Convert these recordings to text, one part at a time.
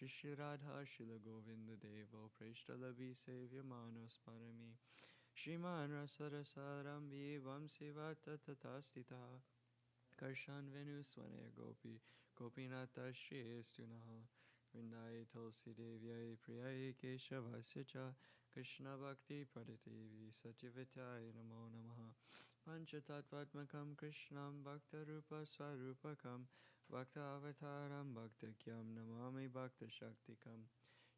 Shri Radha Shila Govinda Devo Preshtalabhi Sevya Manos Parami Shriman Rasarasarambi Vamsivata Tatastita Karshan Venu Swane Gopi Gopinata Shri Estunaha Vrindaye Tulsi Devyai Priyai Keshavasya Cha Krishna Bhakti Praditevi Satyavitaya Namo Namaha Panchatattvatmakam Krishnam Bhakta Rupa Swarupakam Bhakta Avataram Bhakta Kyam Namami Bhakta Shaktikam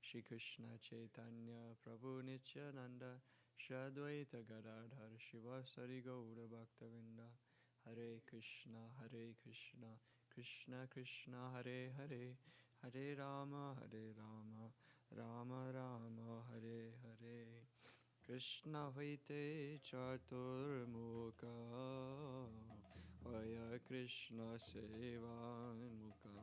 Shri Krishna Chaitanya Prabhu Nityananda Shri Advaita Gadadhar Shivasari Gaura Bhaktavinda Hare Krishna Krishna Krishna Hare Hare Hare Rama Rama Rama Hare Hare Krishna Vaite Chaturmukha Vaya Krishna Sevanmukha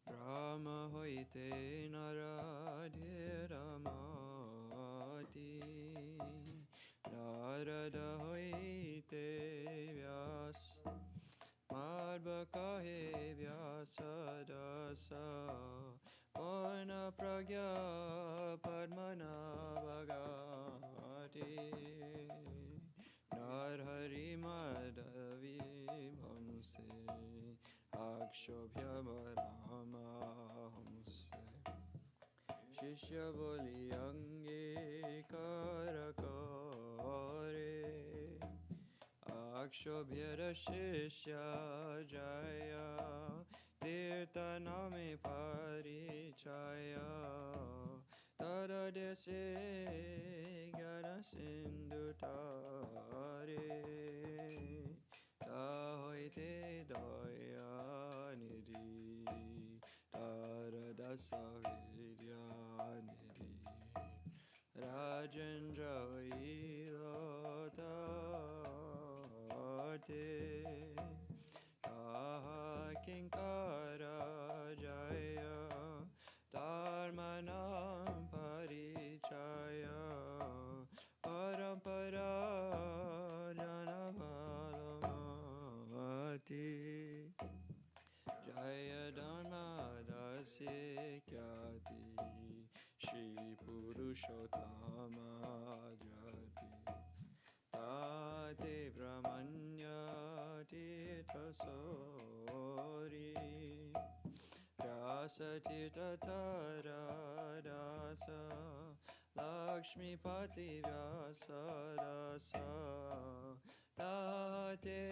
Brahma Vaite Naradhe Ramati Narada Vaite Vyas Madhvakahe Vyasadasa Varna Pragya Padmanabhagati Narhari Madhavi Bhamse Akshobhya Varama Hamse Shishya Boli Ange Karakare Akshobhyara Shishya Jaya Tirtha Name Parichaya Tada Dese Gyana Sindhu Tare Tahoite Daya Nidhi Tara Dasa Vidya Nidhi Rajendra Ilotate Taha Kinkara Jaya Dharmanam Parichaya Parampara Janavalamati Jaya Dharma Dasya Kyati Shri Purushottama Jati Tate Brahmanya Tita Sori Rasa Tita Tara Dasa Lakshmi Pati Vyasa Rasa Tate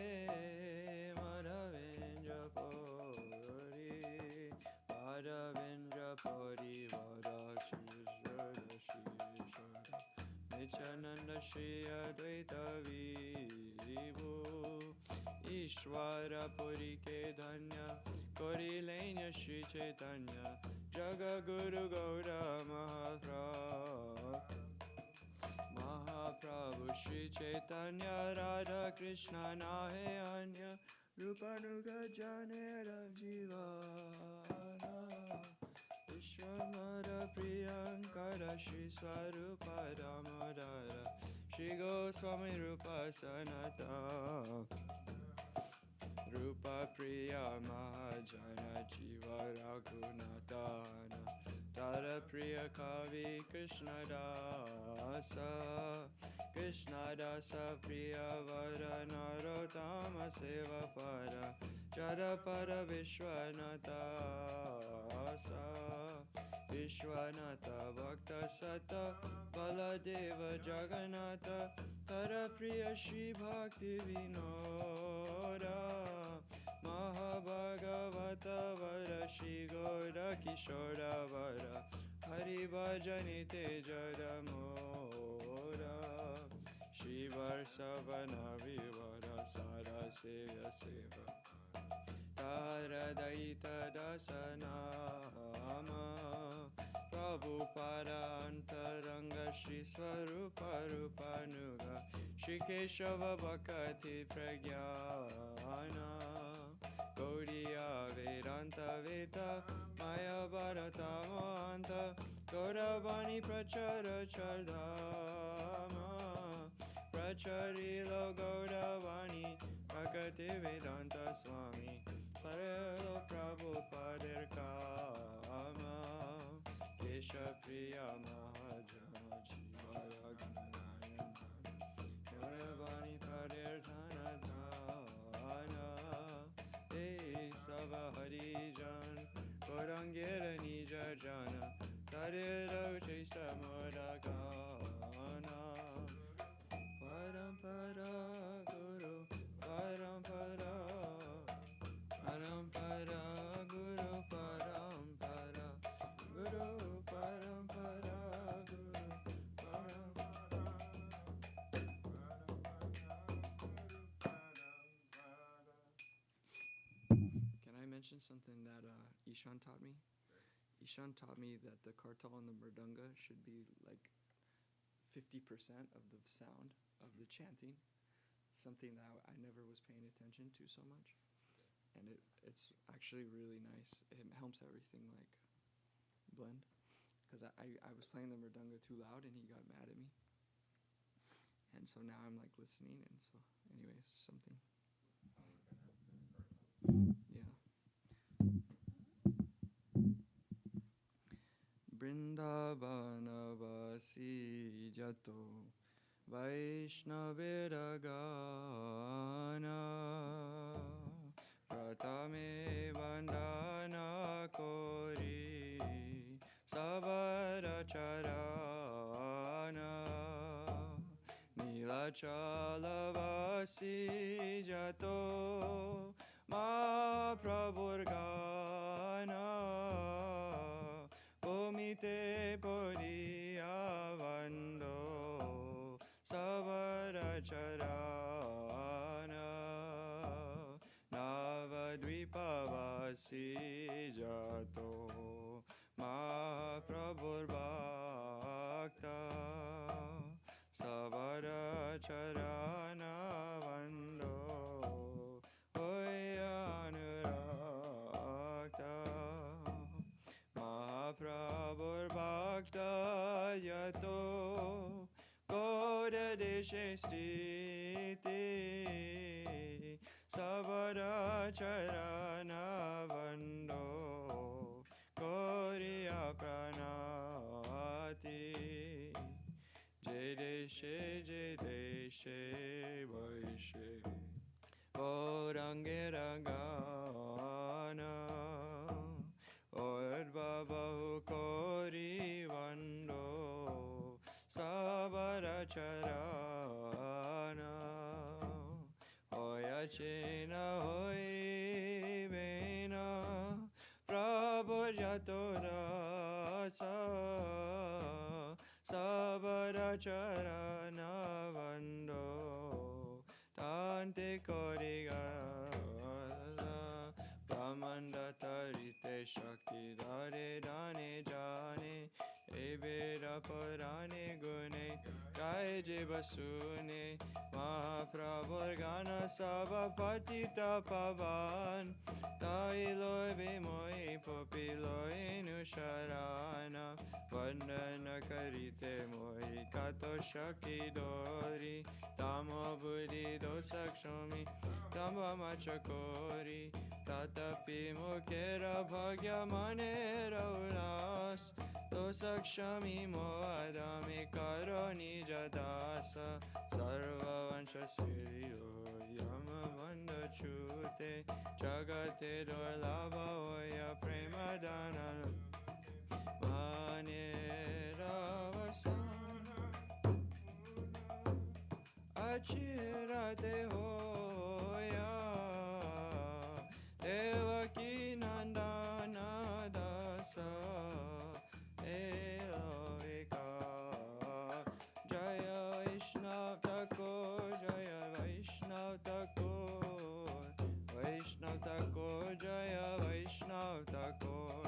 Madhavendra Puri Madhavendra Puri Vadakshishara Shishara Nityananda Shri Advaita Vibhu Ishvara Puri Ke Dhanya Kori Lenya Shri Chaitanya Jaga Guru Gaura Mahaprabhu Shri Chaitanya Radha Krishna Nahe Anya Rupanuga Jane Jivana Vishwamara Priyankara Shri Swarupa Damodara Shri Goswami Rupa Sanata Rupa Priya Mahajana Jiva Raghunatana Tara Priya Kavi Krishna Dasa Krishna Dasa Priya Vara Narottama Seva Para Jara Para Vishwanatasa Vishwanata Bhakta Sata Baladeva Jagannatha Tara Priya Shri Bhakti Vinoda Mahabhagavata Vara Shri Gaura Kishora Vara Hari Bhajani Teja Moda Shri Varsavana Vivara Sara Sevya Seva Tara Daita Dasanama Prabhupada Antaranga Shri Swarupa Rupanuga Shri Keshava Bhakti Pragyana Gaudiya Vedanta Veda Maya Bharata Mohanta Gauravani Prachara Chardama Pracharilo Gauravani Bhakti Vedanta Swami Paralo Prabhupada Kama mention something that Ishan taught me? Ishan taught me that the kartal and the mridanga should be like 50% of the sound of the chanting. Something that I never was paying attention to so much. And it's actually really nice. It helps everything like blend. Because I was playing the mridanga too loud and he got mad at me. And so now I'm like listening, and so anyways, something. Yeah. Brindavana vasi jato Vaishnavira gana Pratame vandana kori Savara charana Nilachalavasi jato Mahaprabhurgana Omite Podiyavando Savaracharana Navadvipavasi Jato Mahaprabhur Bhakta Savaracharana Vando Hoyanurata Mahaprabhur Bhakta Yato Goda Deshe Stiti Savaracharana Vando Koriya Pranati Jai Deshe Vaishe Gaurangera Gana Ordvabahu Kori Vando Savaracharana Hoya Chena Hoi Vena Prabhu Jato Rasa Savaracharana Vando Tante Korigana Brahmanda Tarite Shakti Dare Dane Jane Evera Parane Gune Jai Jivasune Mahaprabhur Gana Savapatita Pavan Tailoi Vimoi Popiloi Nusharana Vandana Karite Moi Kato Shaki Dori Tamo Buddhi Dosakshami Tamba Machakori Tatapi Mukera Bhagya Manera Ulas Dosakshami Moadami Karoni Jadasa Sarva Vansha Siriyo Yama Vanda Chute Jagate Dolava Oya Premadana Manera Vasana Achirate Hoya Devaki Nandana Dasa Elovika Jaya Vaishnav Thakur Jaya Vaishnav Thakur Vaishnav Thakur Jaya Vaishnav Thakur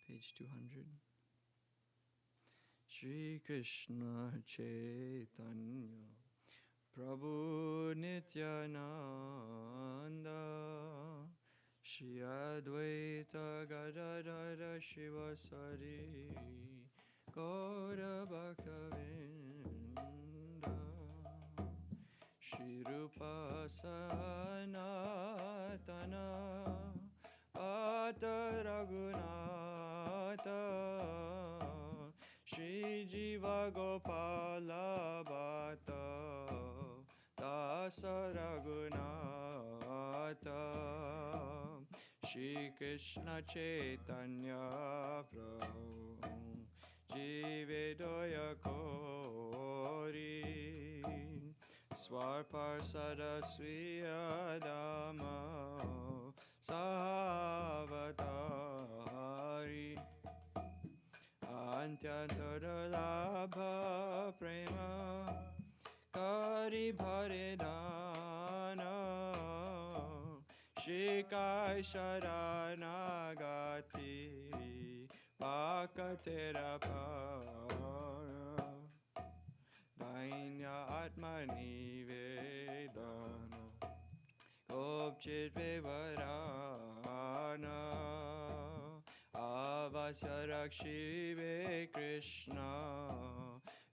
Page 200. Shri Krishna Chaitanya Prabhu Nityananda Shri Advaita Gadadara Shivasari Gaura Bhaktavinda Shri Rupa Sanatana Ata Raghunata Shri Jiva Gopala Bhatta Dasa Raghunata Shri Krishna Chaitanya Prabhu Jivedoya Kori Swarparsada Swiyadama Sahavatari Antyantodolabha prema Kari Bharidana Shikai Sharanagati Pakaterapara Dainya Atmani Vedana Gopchit Vivarana Avasya Rakshive Krishna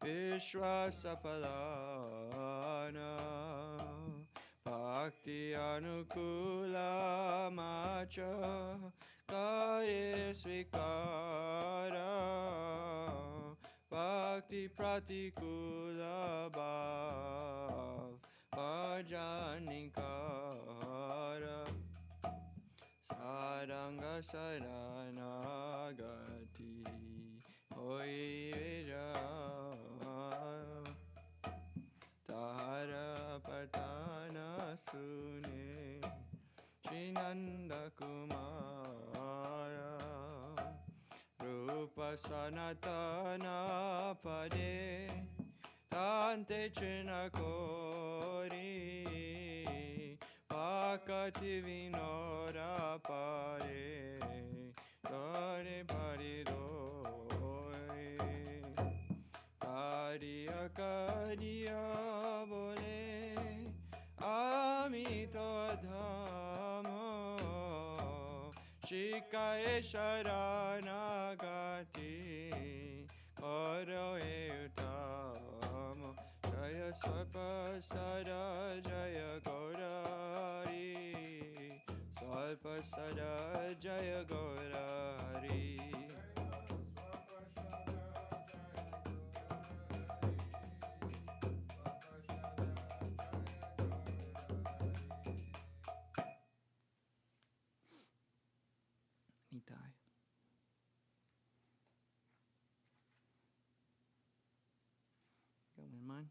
Vishwasapalana Bhakti Anukula Macha Kare Svikara Bhakti Pratikula Bhav Bhajanikara Saranga Saranagati Hoi Vijaya Tara Patana Sune Srinanda Kumara Rupa Sanatana Pade Tante Chinakori Pakati Vinora Pare Dore Paridore Kariya Kariya Bole Amito Dhamo Shikaye Sharanagati Karo Utamo Jaya Sapa Sada Jaya Gaurari Sapa Sada Jaya Gaurari Nitai. Got one in mind?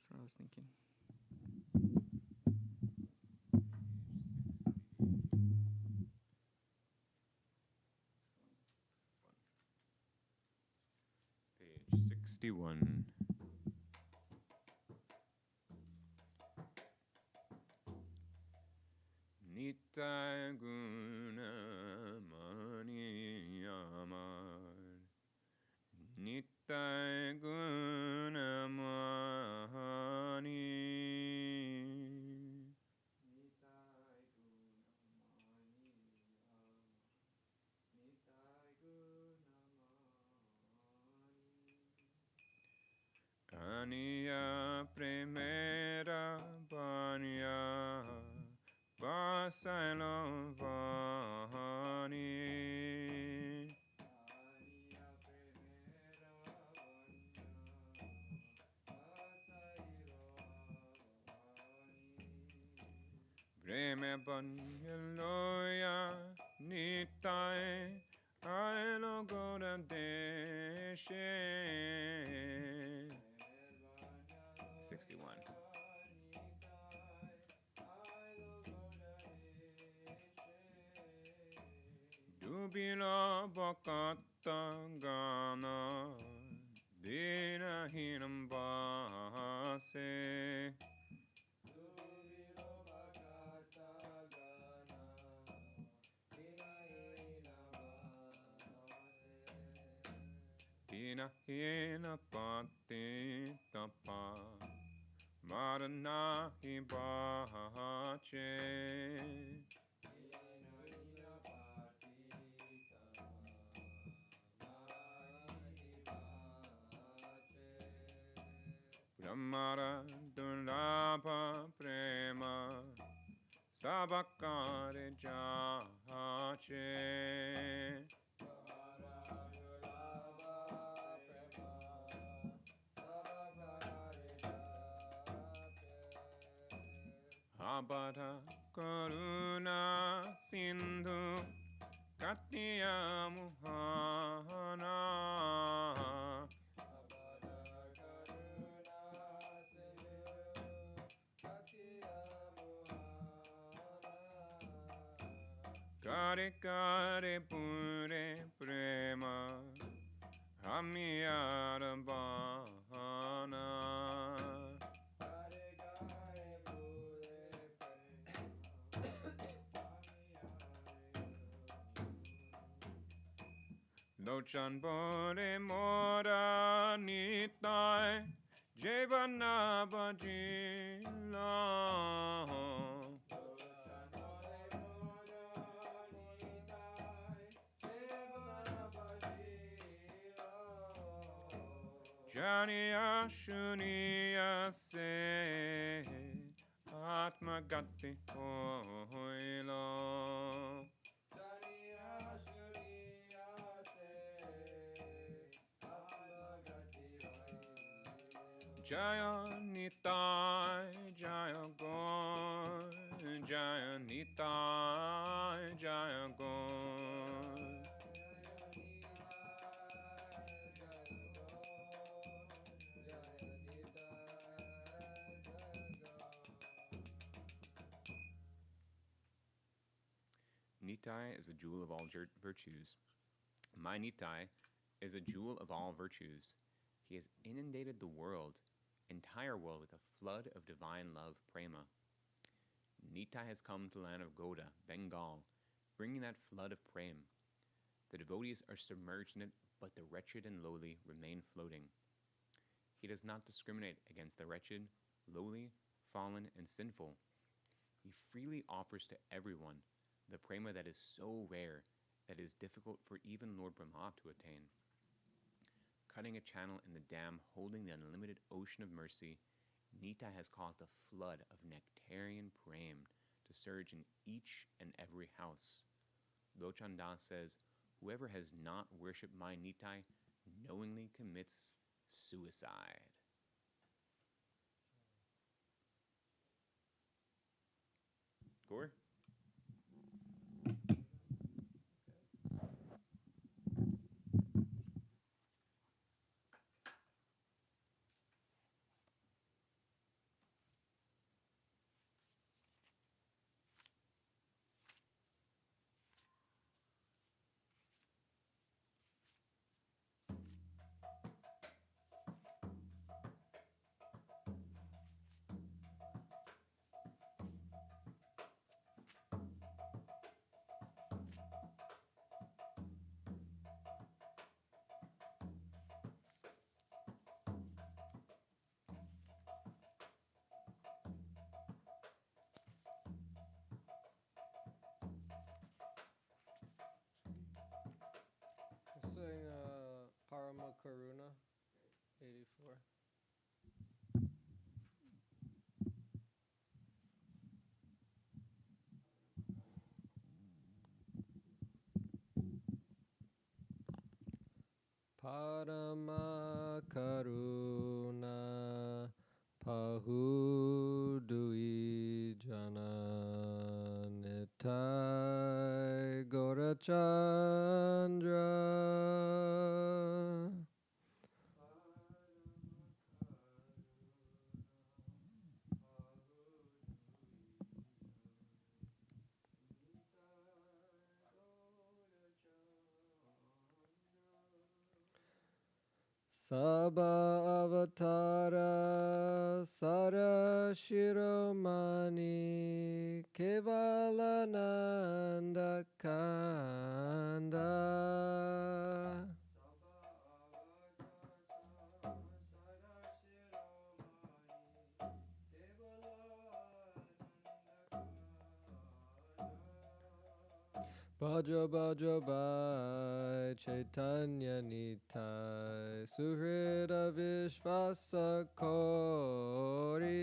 That's what I was thinking. Page 61. Nitai Guna Mani Amar Nitai Guna Mani Aniya Primera Banya Vasalam Vani Breme Banyaloya Nitai Ailo Goda Deshe 61. Dubila Bakata Gana Dina Hinam Base Dina Hina Pati Tapa Marana Hibache Brahmara Dulabha Prema Sabakare Jahache Abhada Karuna Sindhu Katya Muhana Kare kare pure prema Hamiyara bana Lochan bore mora nitai Jevana bajila Janiya shuniya se Atma gati hoila Jaya Nitai Jaya Gaur Jaya Nitai Jaya Gaur Nitai is a jewel of all virtues. My Nitai is a jewel of all virtues. He has inundated the entire world, with a flood of divine love, prema. Nitai has come to the land of Goda, Bengal, bringing that flood of prem. The devotees are submerged in it, but the wretched and lowly remain floating. He does not discriminate against the wretched, lowly, fallen, and sinful. He freely offers to everyone the prema that is so rare that it is difficult for even Lord Brahma to attain. Cutting a channel in the dam holding the unlimited ocean of mercy, Nitai has caused a flood of nectarian prem to surge in each and every house. Lochan Das says, whoever has not worshipped my Nitai knowingly commits suicide. Gore? Sing Parama Karuna, 84. Parama Karuna Pahudui Jana Nitai Gorachandra Sabha Avatara Sarashiromani Kevalananda Kanda Bhaja Bhaja Bhai Chaitanya Nitai Suhrida Vishvasa Kori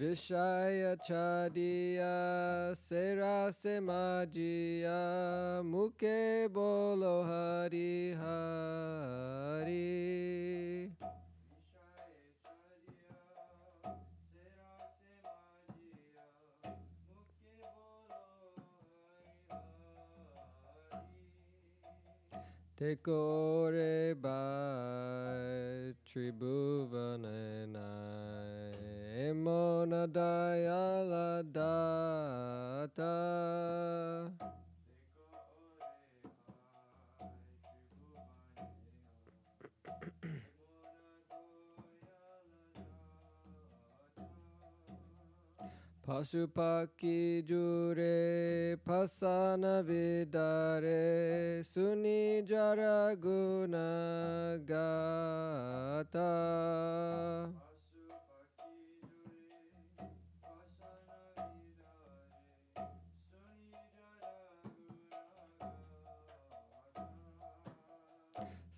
Vishaya Chadiya Sera Semajiya Mukhe Bolo Hari Hari Tekore bai tribhuvanenai emonadaya data. Pasupaki jure pasana vidare suni jara guna gata.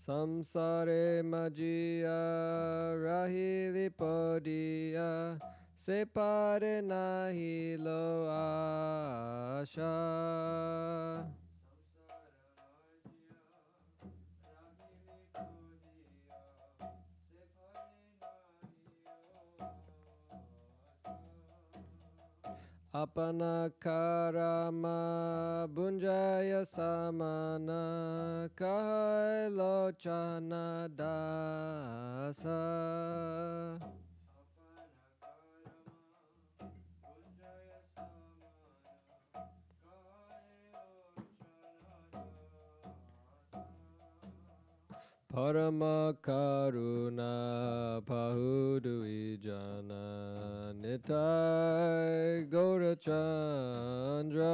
Samsare majia rahili podia separe nahi lo asha. Apana karama bunjaya samana kahai lochana dasa. Parama karuna pahudu ijana nitai Gaura Chandra.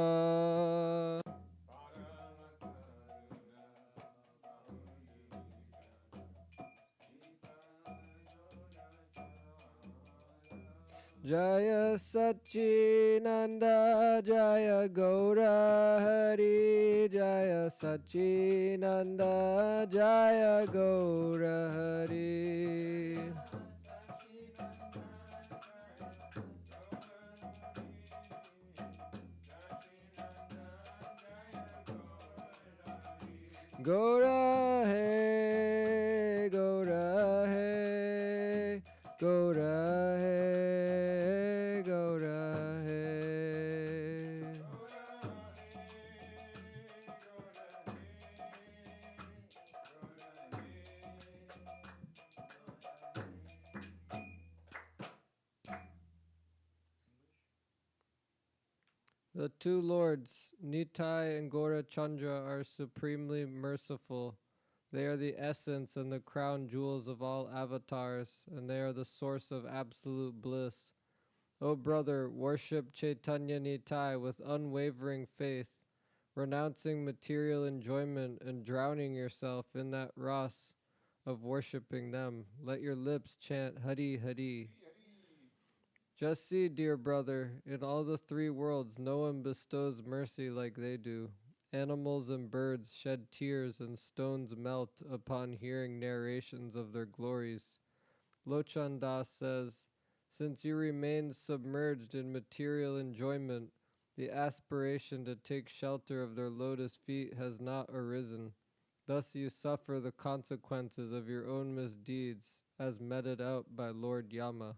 Jaya Sachinanda Jaya Gaura Hari Jaya Sachinanda Jaya Gaura Hari. Gaura Hai Gaura Hai Gaura Hai Gaura Hai. The two lords, Nitai and Gaurachandra, are supremely merciful. They are the essence and the crown jewels of all avatars, and they are the source of absolute bliss. O brother, worship Chaitanya Nitai with unwavering faith, renouncing material enjoyment and drowning yourself in that ras of worshipping them. Let your lips chant Hari Hari. Just see, dear brother, in all the three worlds no one bestows mercy like they do. Animals and birds shed tears and stones melt upon hearing narrations of their glories. Lochan Das says, since you remain submerged in material enjoyment, the aspiration to take shelter of their lotus feet has not arisen. Thus you suffer the consequences of your own misdeeds, as meted out by Lord Yama.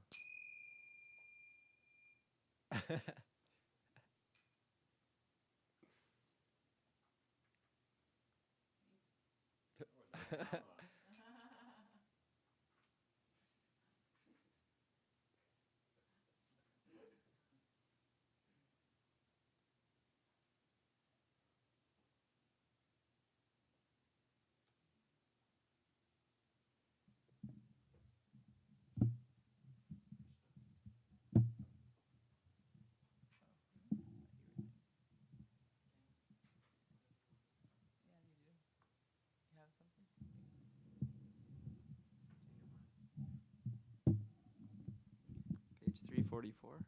Page 344.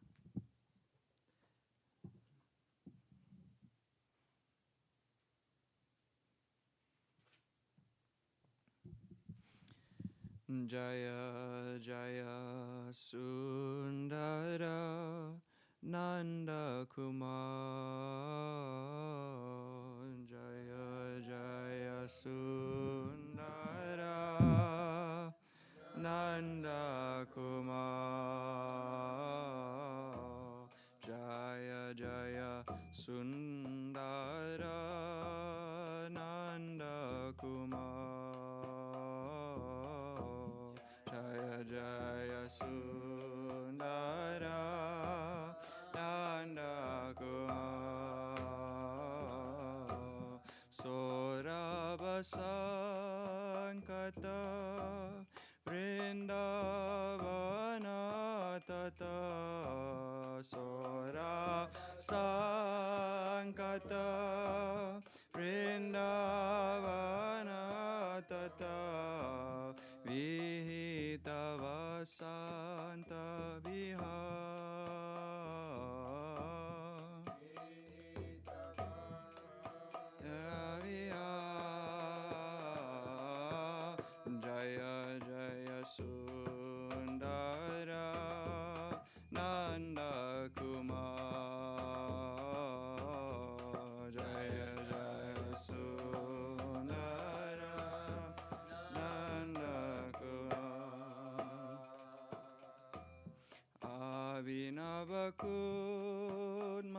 Jaya Jaya Sundara Nanda Kumar. Jaya Jaya Sundara Nanda Kumar. Jaya Jaya Sundara Nanda Kumar. Kudmala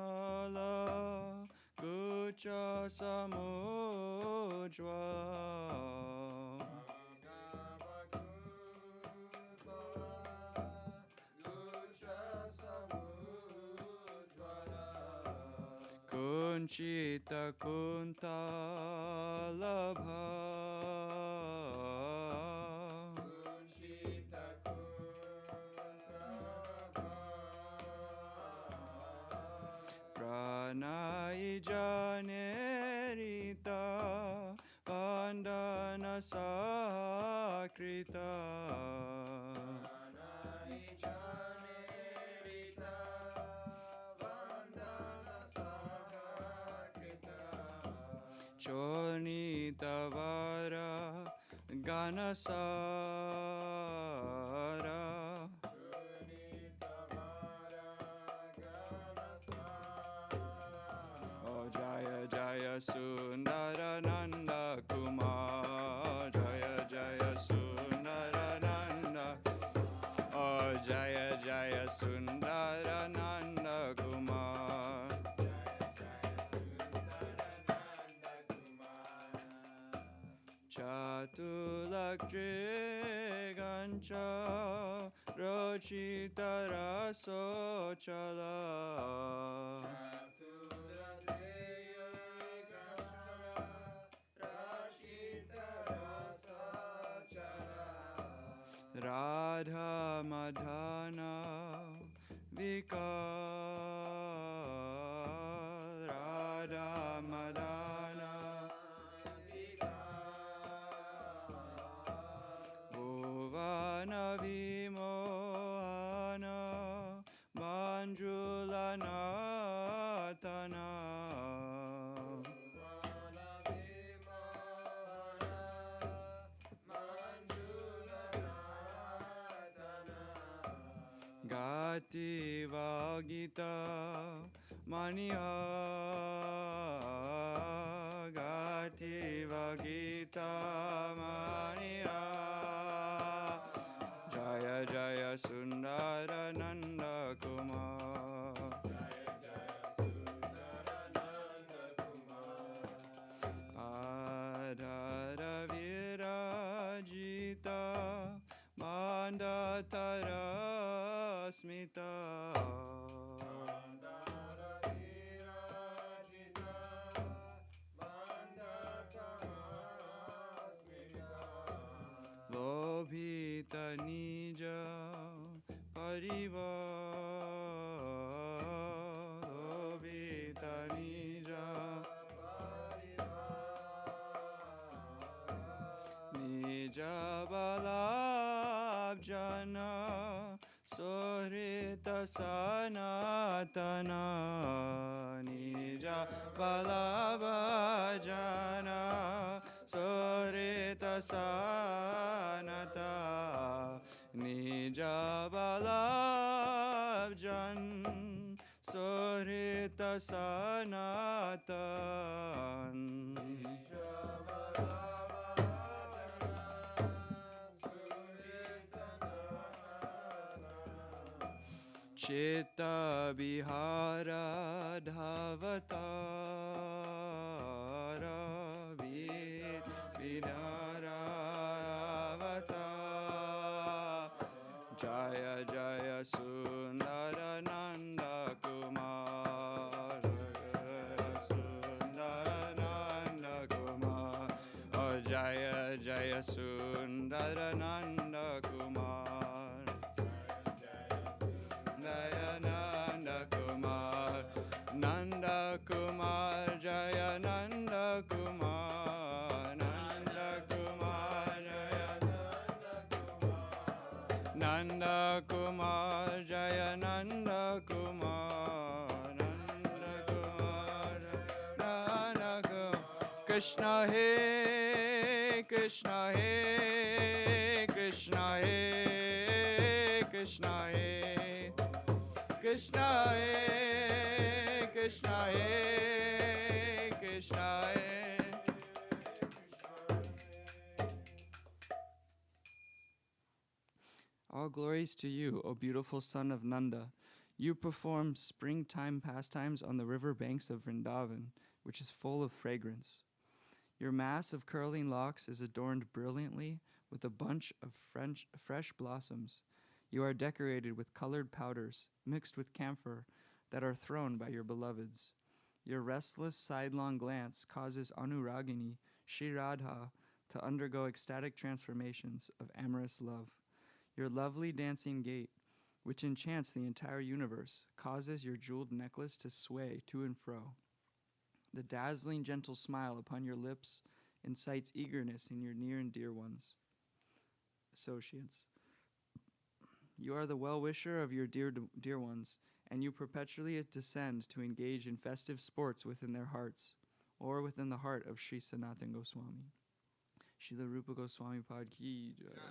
Gucha Samujwa Kunchita Kuntalabha Pranai Janerita Vandana Sakrita Chonitavara Ganasara Oh Jaya Jaya Sundarananda Kumar Jaya Jaya Sundarananda Oh Jaya Jaya Sundarananda Kumar Chatulaktrigancha Rochita Rasochala Radha Madhana Vikar Radha Madhana Bhuvana Vimohana Manjula Natana Gati Vagita Mania Gati Vagita Mania Jaya Jaya Sundarananda Kumar Adhara Virajita Mandatara Smita Lobhita Nija Parivar Lobhita Nija Nija Balabjana Sohrita Sanatana Nija Balabhajana Sohrita Sanata Nija Balabjan Sohrita Sanatan Chitta Vihara Dhavatara Vinara Avatar Jaya Jaya Sundarananda Kumar Sundarananda Kumar Oh Jaya Jaya Sundarananda Kumar Nanda Kumar Nanda Kumar Jaya Nanda Kumar Nanda Kumar Jaya Nanda Kumar Jaya Nanda Kumar Nanda Kumar Nanda Kumar Krishna He Krishna He Krishna He Krishna He Krishna He Krishna He Krishna He All glories to you, O beautiful son of Nanda. You perform springtime pastimes on the river banks of Vrindavan, which is full of fragrance. Your mass of curling locks is adorned brilliantly with a bunch of fresh blossoms. You are decorated with colored powders mixed with camphor that are thrown by your beloveds. Your restless sidelong glance causes Anuragini, Shri Radha, to undergo ecstatic transformations of amorous love. Your lovely dancing gait, which enchants the entire universe, causes your jeweled necklace to sway to and fro. The dazzling gentle smile upon your lips incites eagerness in your near and dear ones. Associates. You are the well-wisher of your dear ones, and you perpetually descend to engage in festive sports within their hearts, or within the heart of Sri Sanatan Goswami. Srila Rupa Goswami Pad Ki Jai.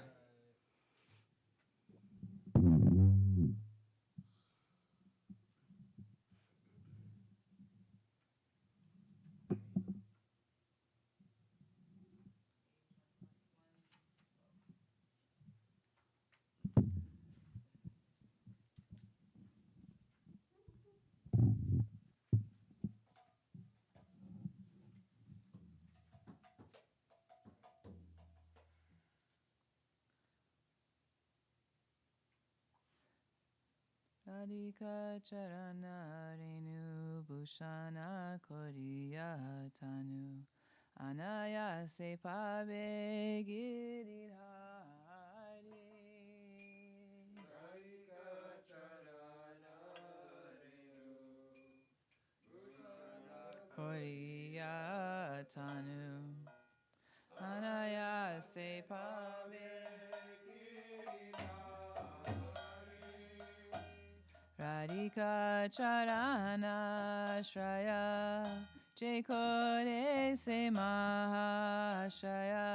Radhika Charana Renu Bhushana Koriya Tanu Anayase Pave Giridhari. Koriya Tanu Anayase Pave Radhika Charana Shraya Jekore Se Mahashaya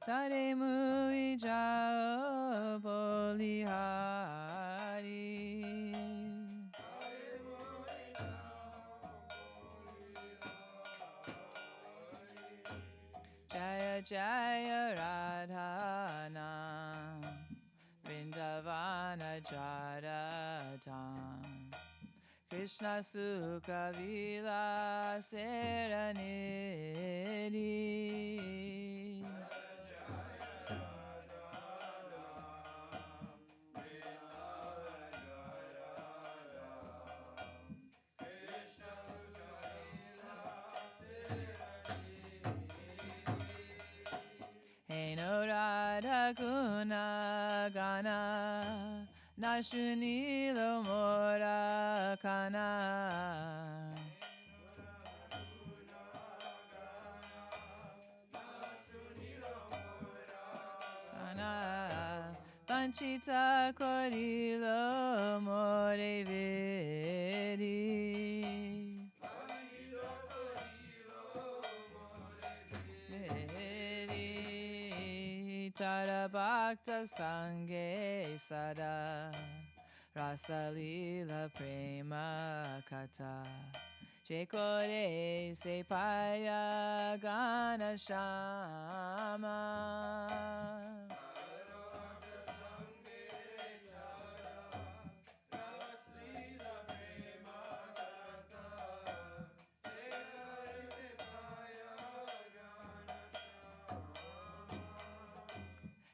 Tare Mui Jao Bolihari Jaya Jaya Radhana Vrindavana Jaratam Krishna Sukha Vilaseranidhi Heno Radha Guna Gana Nashunilo Mora Kana Kana Panchita Korilo More Vedi Tara Bhakta Sange Sada Rasalila Prema Kata Jekore Se Paya Gana Shama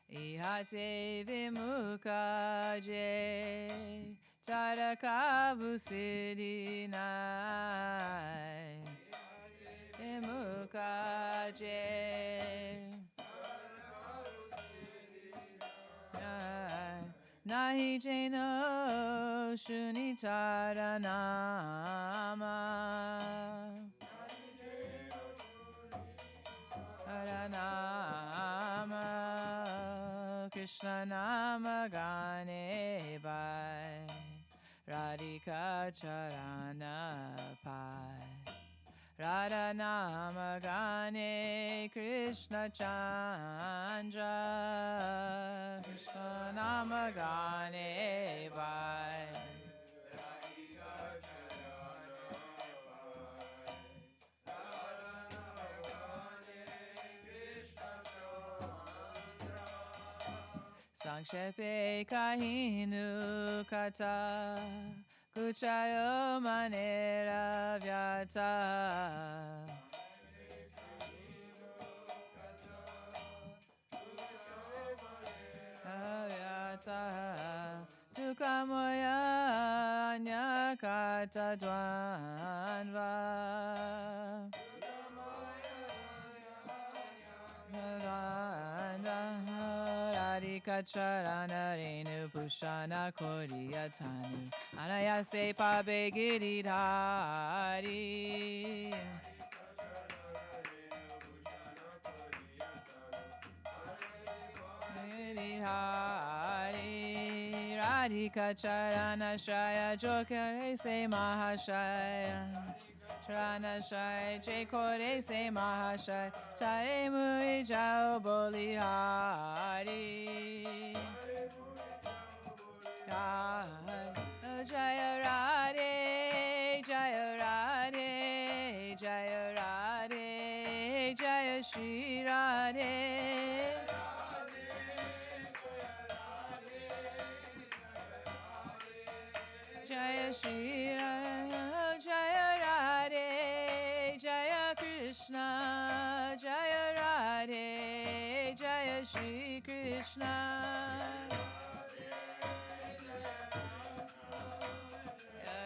Ihate Vimukaje Tarakavu Siddhi Nai Vimukaje Nahi Jeno Shunitara Nama Haranama Krishna Nama Gane Bai Radhika Charana Pai Radha Nama Gane Krishna Chandra Krishna Nama Gane Bai Sangshepe kahinu kata kuchayo manera vyata. Tukamoya nyakata dwanva. Radhika charana renu pushana koriyatani anayase pabe giridhari. Radhika charana shaya jokare se mahashaya. Charana shaya jekore se mahashaya. Chare mui jao bolihari. Jaya Radhe, Jaya Radhe, Jaya Radhe, Jaya Shri Radhe. Jaya Shri Radhe, Jaya Radhe, Jaya Krishna, Jaya Radhe, Jaya Shri Krishna.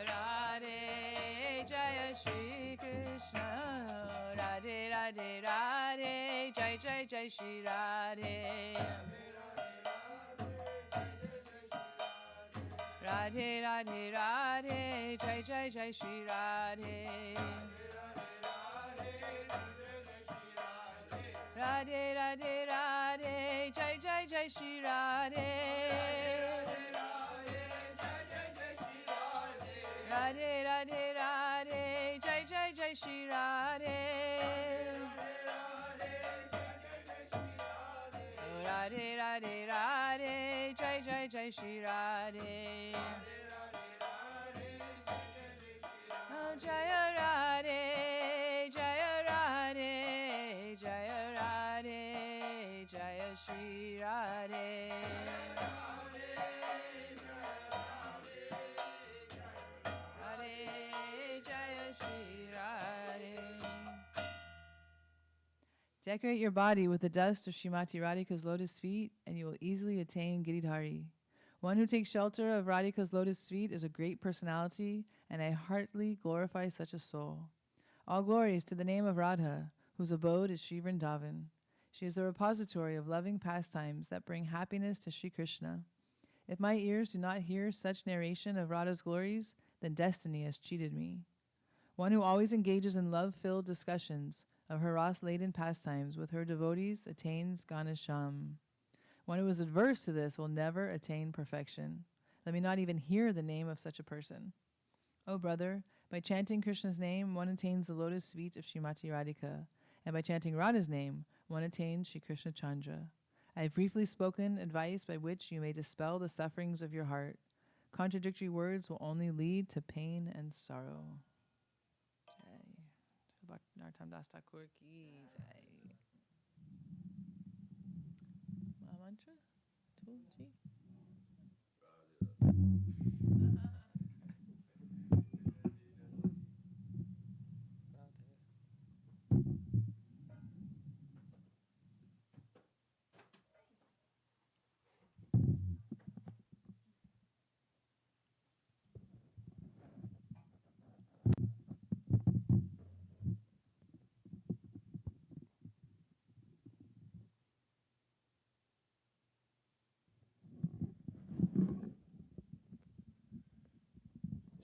Radhe, Jaya Shri Krishna, Radhe, Radhe, Radhe, Jai Jai Jai Shri Radhe. Radhe, Radhe, Radhe, Jai Jai Jai Shri Radhe. Radhe, Radhe, Radhe, Jai Jai Jai Shri Radhe. Radhe, Radhe, Radhe, Jai Jai Jai Shri Radhe. Radhe, Radhe, Radhe, Jai Jai Jai Shri Radhe. Jaya Radhe, Jaya Radhe, Jaya Radhe, Jaya Shri Radhe. Radhe, Jaya Shri Radhe. Decorate your body with the dust of Srimati Radhika's lotus feet, and you will easily attain Giridhari. One who takes shelter of Radhika's lotus feet is a great personality, and I heartily glorify such a soul. All glories to the name of Radha, whose abode is Sri Vrindavan. She is the repository of loving pastimes that bring happiness to Sri Krishna. If my ears do not hear such narration of Radha's glories, then destiny has cheated me. One who always engages in love-filled discussions of her ras-laden pastimes with her devotees attains Ganesham. One who is adverse to this will never attain perfection. Let me not even hear the name of such a person. O brother, by chanting Krishna's name, one attains the lotus feet of Srimati Radhika, and by chanting Radha's name, one attains Shri Krishna Chandra. I have briefly spoken advice by which you may dispel the sufferings of your heart. Contradictory words will only lead to pain and sorrow. Jai. Narottam Das Thakur ki jai. Mahamantra? Tulji?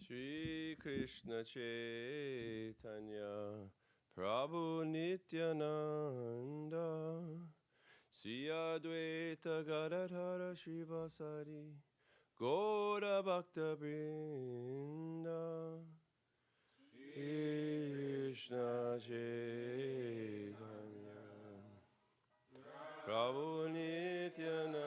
Shri Krishna Chaitanya Prabhu Nityananda Sri Advaita Gadadhara Shivasari Gaura Bhakta Vrinda Krishna Chaitanya Prabhu Nityananda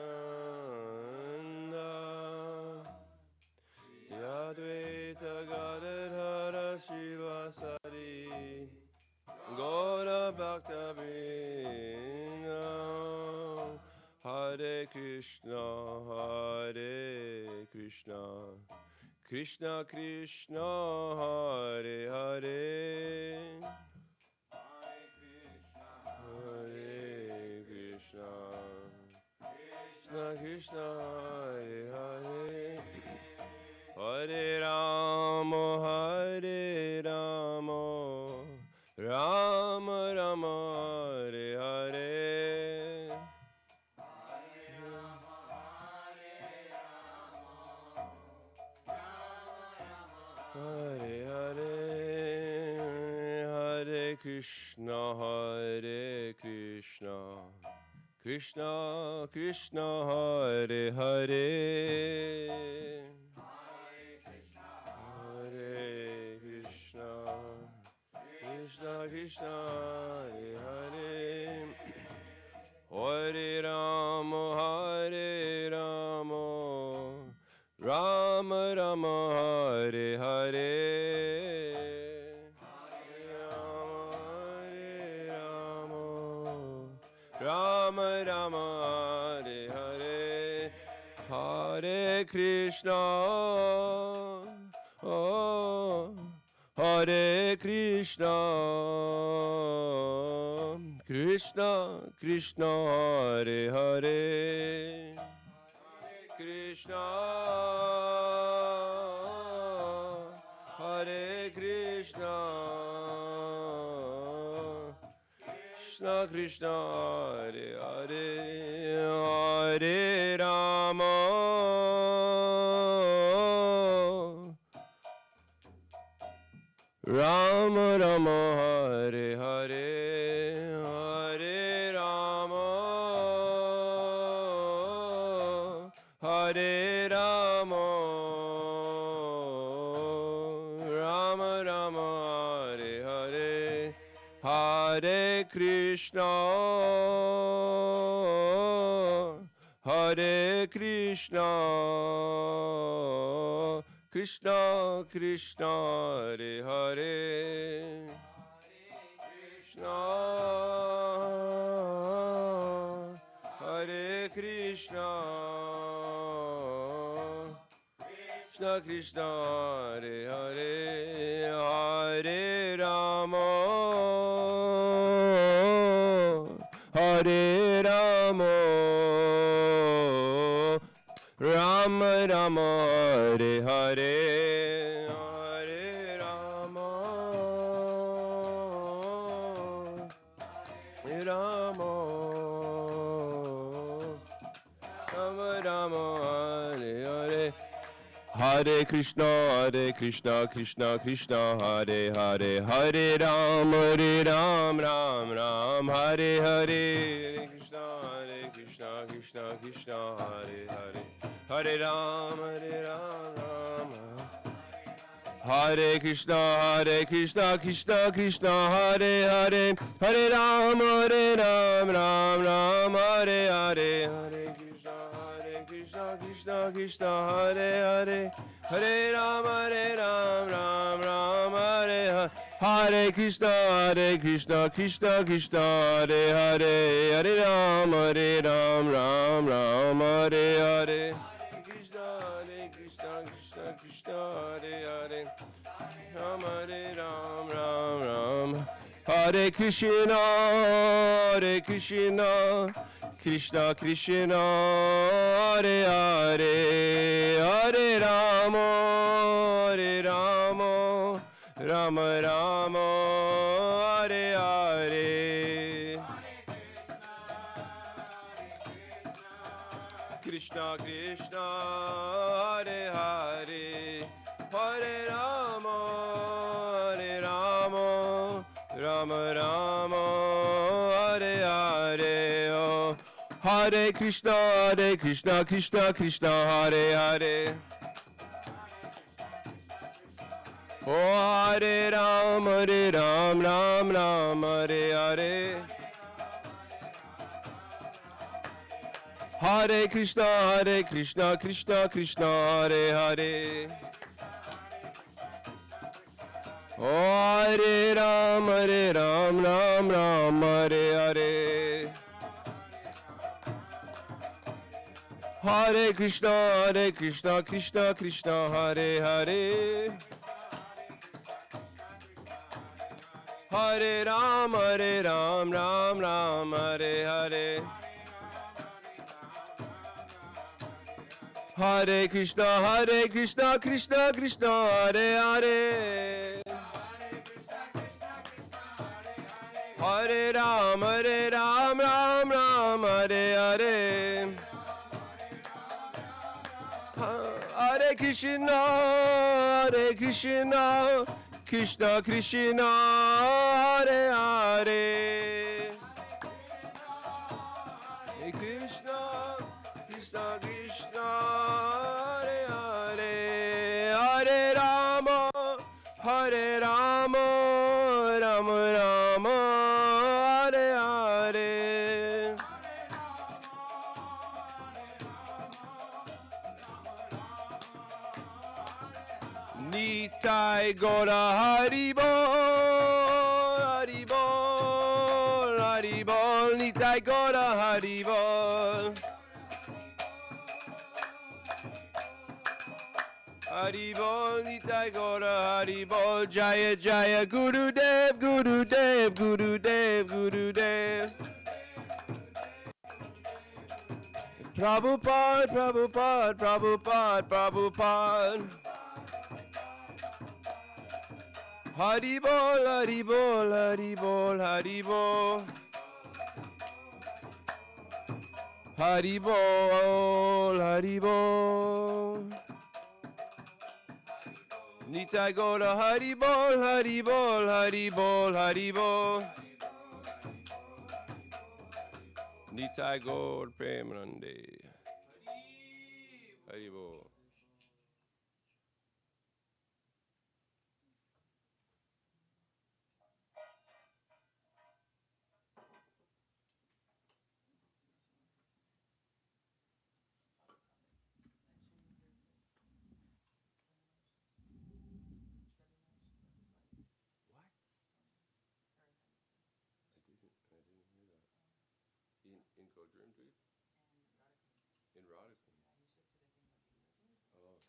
Advaita Gadadhara Shivasari Gaura Bhakta Vrinda Hare Krishna, Hare Krishna, Krishna Krishna, Hare Hare, Hare Krishna, Krishna Krishna, Hare Hare, Hare Rama, Hare Rama, Rama Rama, Hare Hare. Hare Hare, Hare Krishna, Hare Krishna, Krishna Krishna, Hare Hare, Hare Krishna, Krishna Krishna, Hare Hare, Hare Rama, Hare Rama, Rama Rama, Hare Hare, Hare Rama, Rama Rama, Hare Hare, Hare Krishna, oh, Hare Krishna, Krishna Krishna, Hare Hare, Krishna, Hare Krishna, Krishna Krishna, Hare Hare, Hare Rama, Rama Rama, Hare Hare, Hare Rama, Hare Rama, Rama Rama, Hare Hare, Hare Krishna, Hare Krishna, Krishna Krishna, Hare Hare, Krishna, Hare Krishna, Krishna Krishna, Hare Hare, Hare Rama, Hare Rama, Rama Rama, Hare Hare, Hare Rama, Rama, Rama Rama, Hare Hare, Hare Krishna, Krishna Krishna, Hare Hare, Hare Ram, Ram Ram, Hare Hare, Hare Krishna, Krishna Krishna, Hare Hare, Hare Ram, Ram. Hare Krishna, Krishna Krishna, Hare Hare, Hare Ram, Ram Ram, Hare Hare, Hare Krishna, Krishna Krishna, Hare Hare, Hare Ram, Ram Ram, Hare Hare, Hare Krishna, Krishna Krishna, Hare Hare, Hare Ram, Ram Ram, Hare Hare, Krishna, Krishna Krishna, Hare Hare, Ram, Ram Ram, Hare Krishna, Krishna Krishna, Hare Hare, Hare Rama, Rama Rama, Hare Hare, Krishna Krishna, Hare Hare, Hare Rama, Rama Rama, Hare Hare, oh. Hare Krishna, Krishna Krishna, Hare Hare, oh, Hare Ram, Ram Ram, Hare Hare, Hare Krishna, Krishna Krishna, Hare Hare, oh, Hare Ram, Ram Ram, Hare Hare, Hare Krishna, Krishna Krishna, Hare Hare. Hare Ram, Ram Ram, Hare Hare. Hare Krishna, Krishna Krishna, Hare Hare. Hare Ram, Ram Ram, Hare Hare. Hare Krishna, Krishna Krishna, Hare Hare. Hare Krishna, Krishna Krishna, Hare Hare. Hare Rama, Rama Rama, Hare Hare. Nitai Gora Haribol, Haribol, Haribol, Nitai Gora Haribol. Haribol, Nitai Gora Haribol, Jaya Jaya, Gurudev, Gurudev, Gurudev, Gurudev. Prabhupada, Prabhupada, Prabhupada, Prabhupada. Haribol, Haribol, Haribol, Haribol. Haribol, Haribol. Nitai Gora Haribol, Haribol, Haribol, Haribol. Nitai Gaur Premanande. Haribol. In Kodrum, dude? In Rodicum. Oh.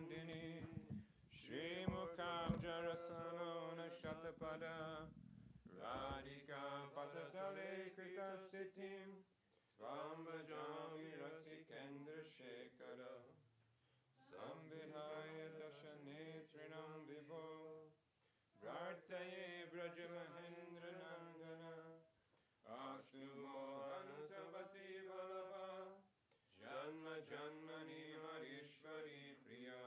Nandini Shri Mukam Jarasano Nashatapada Radhika Patatale Krita Stitim Vambajami Rasikendra Shekara Samvidhaya Dashane Trinam Vibho Vartaye Brajamahendra Nandana Astu Mohanutavati Valava Janma Janmani Harishvari Priya.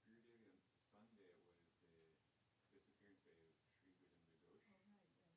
Sunday was the disappearance day of Sri Govinda Ghosh.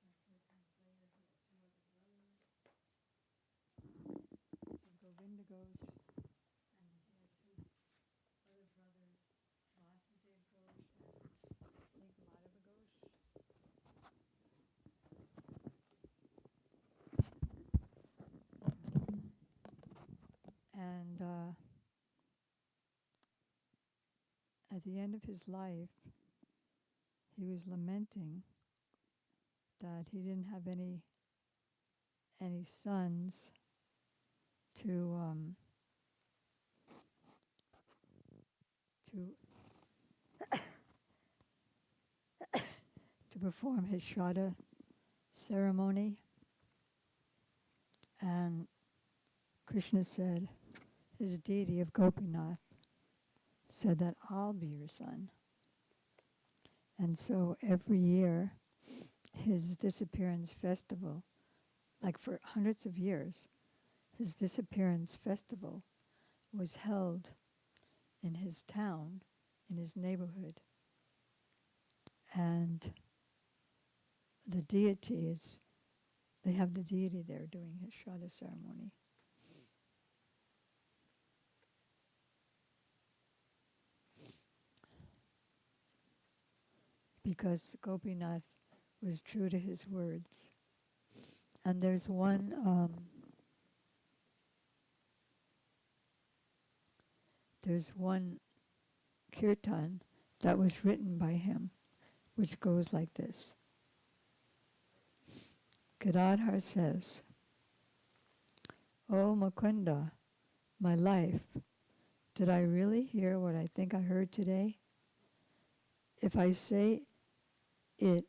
Sri Chaitanya Society. This is Govinda Ghosh, and he had two other brothers, Vasudev Ghosh and Nikamadeva Ghosh. And at the end of his life, he was lamenting that he didn't have any sons to to perform his Shraddha ceremony. And Krishna said, his deity of Gopinath said that I'll be your son. And so every year, his disappearance festival, like for hundreds of years, his disappearance festival was held in his town, in his neighborhood. And the deity is, they have the deity there doing his Shraddha ceremony. Because Gopinath was true to his words. And there's one kirtan that was written by him, which goes like this. Gadadhar says, "O Mukunda, my life, did I really hear what I think I heard today? If I say it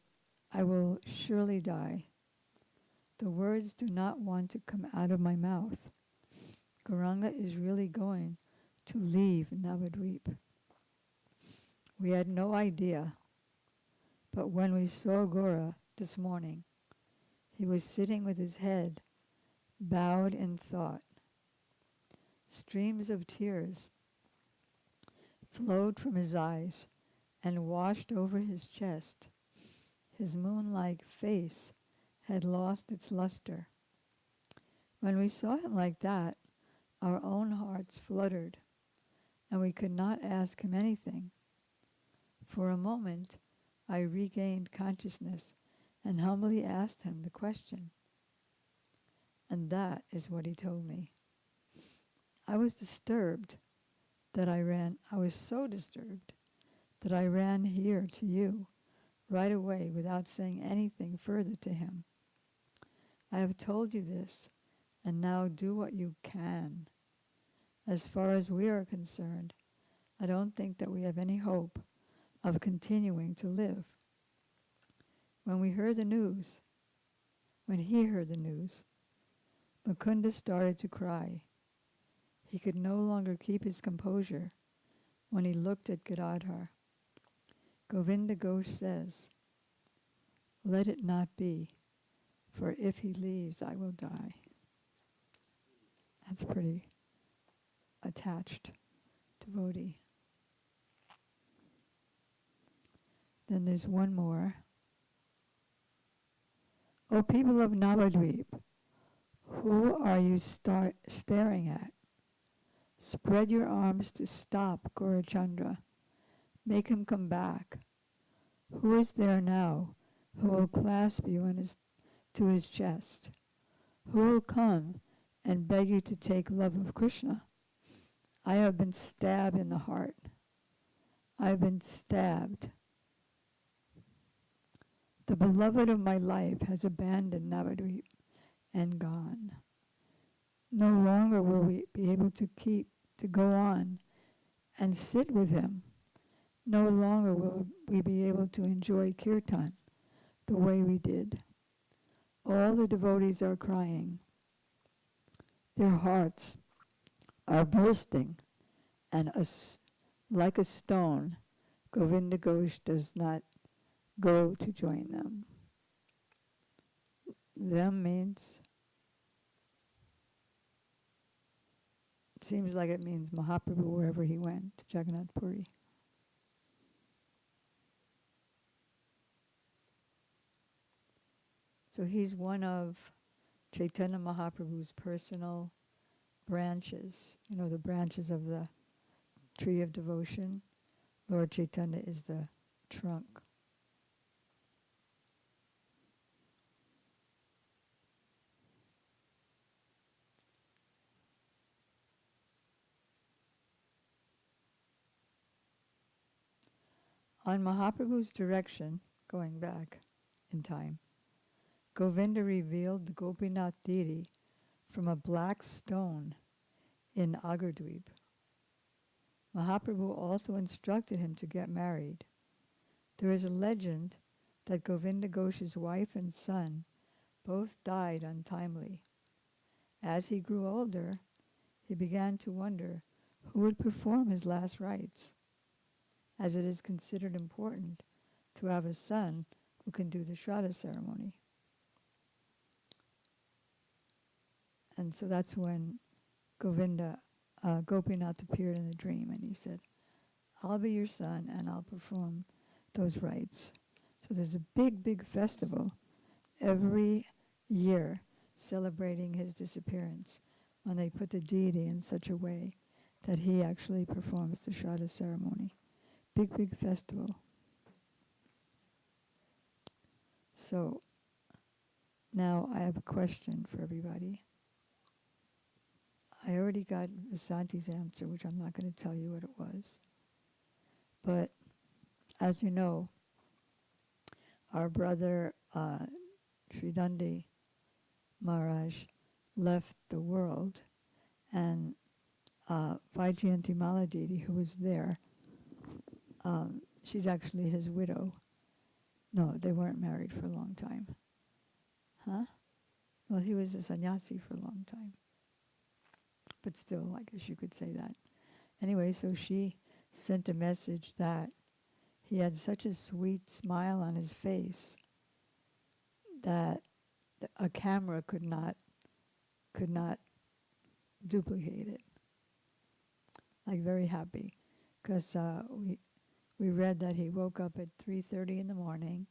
I will surely die. The words do not want to come out of my mouth. Gauranga is really going to leave Navadvip. We had no idea, but when we saw Gora this morning, he was sitting with his head bowed in thought. Streams of tears flowed from his eyes and washed over his chest. His moon-like face had lost its luster. When we saw him like that, our own hearts fluttered, and we could not ask him anything. For a moment, I regained consciousness and humbly asked him the question. And that is what he told me. I was disturbed that I was so disturbed that I ran here to you right away without saying anything further to him. I have told you this, and now do what you can. As far as we are concerned, I don't think that we have any hope of continuing to live. When he heard the news, Mukunda started to cry. He could no longer keep his composure when he looked at Gadadhar. Govinda Ghosh says, "Let it not be, for if he leaves, I will die." That's pretty attached devotee. Then there's one more. O people of Navadvip, who are you staring at? Spread your arms to stop Gaurachandra. Make him come back. Who is there now who will clasp you to his chest? Who will come and beg you to take love of Krishna? I have been stabbed in the heart. I have been stabbed. The beloved of my life has abandoned Navadvip and gone. No longer will we be able to go on and sit with him. No longer will we be able to enjoy kirtan the way we did. All the devotees are crying. Their hearts are bursting, and like a stone, Govinda Ghosh does not go to join them. Them means, it seems like it means Mahaprabhu wherever he went, to Jagannath Puri. So he's one of Chaitanya Mahaprabhu's personal branches. You know, the branches of the tree of devotion. Lord Chaitanya is the trunk. On Mahaprabhu's direction, going back in time, Govinda revealed the Gopinath deity from a black stone in Agardweep. Mahaprabhu also instructed him to get married. There is a legend that Govinda Ghosh's wife and son both died untimely. As he grew older, he began to wonder who would perform his last rites, as it is considered important to have a son who can do the Shraddha ceremony. And so that's when Gopinath appeared in the dream, and he said, "I'll be your son and I'll perform those rites." So there's a big, big festival every year celebrating his disappearance, when they put the deity in such a way that he actually performs the Shraddha ceremony. Big, big festival. So now I have a question for everybody. I already got Vasanti's answer, which I'm not going to tell you what it was. But as you know, our brother Sridandi Maharaj left the world, and Vaijayanti Maladidi, who was there, she's actually his widow, No, they weren't married for a long time. Huh? Well, he was a sannyasi for a long time. But still, I guess you could say that. Anyway, so she sent a message that he had such a sweet smile on his face that a camera could not duplicate it. Like very happy, because we read that he woke up at 3:30 in the morning,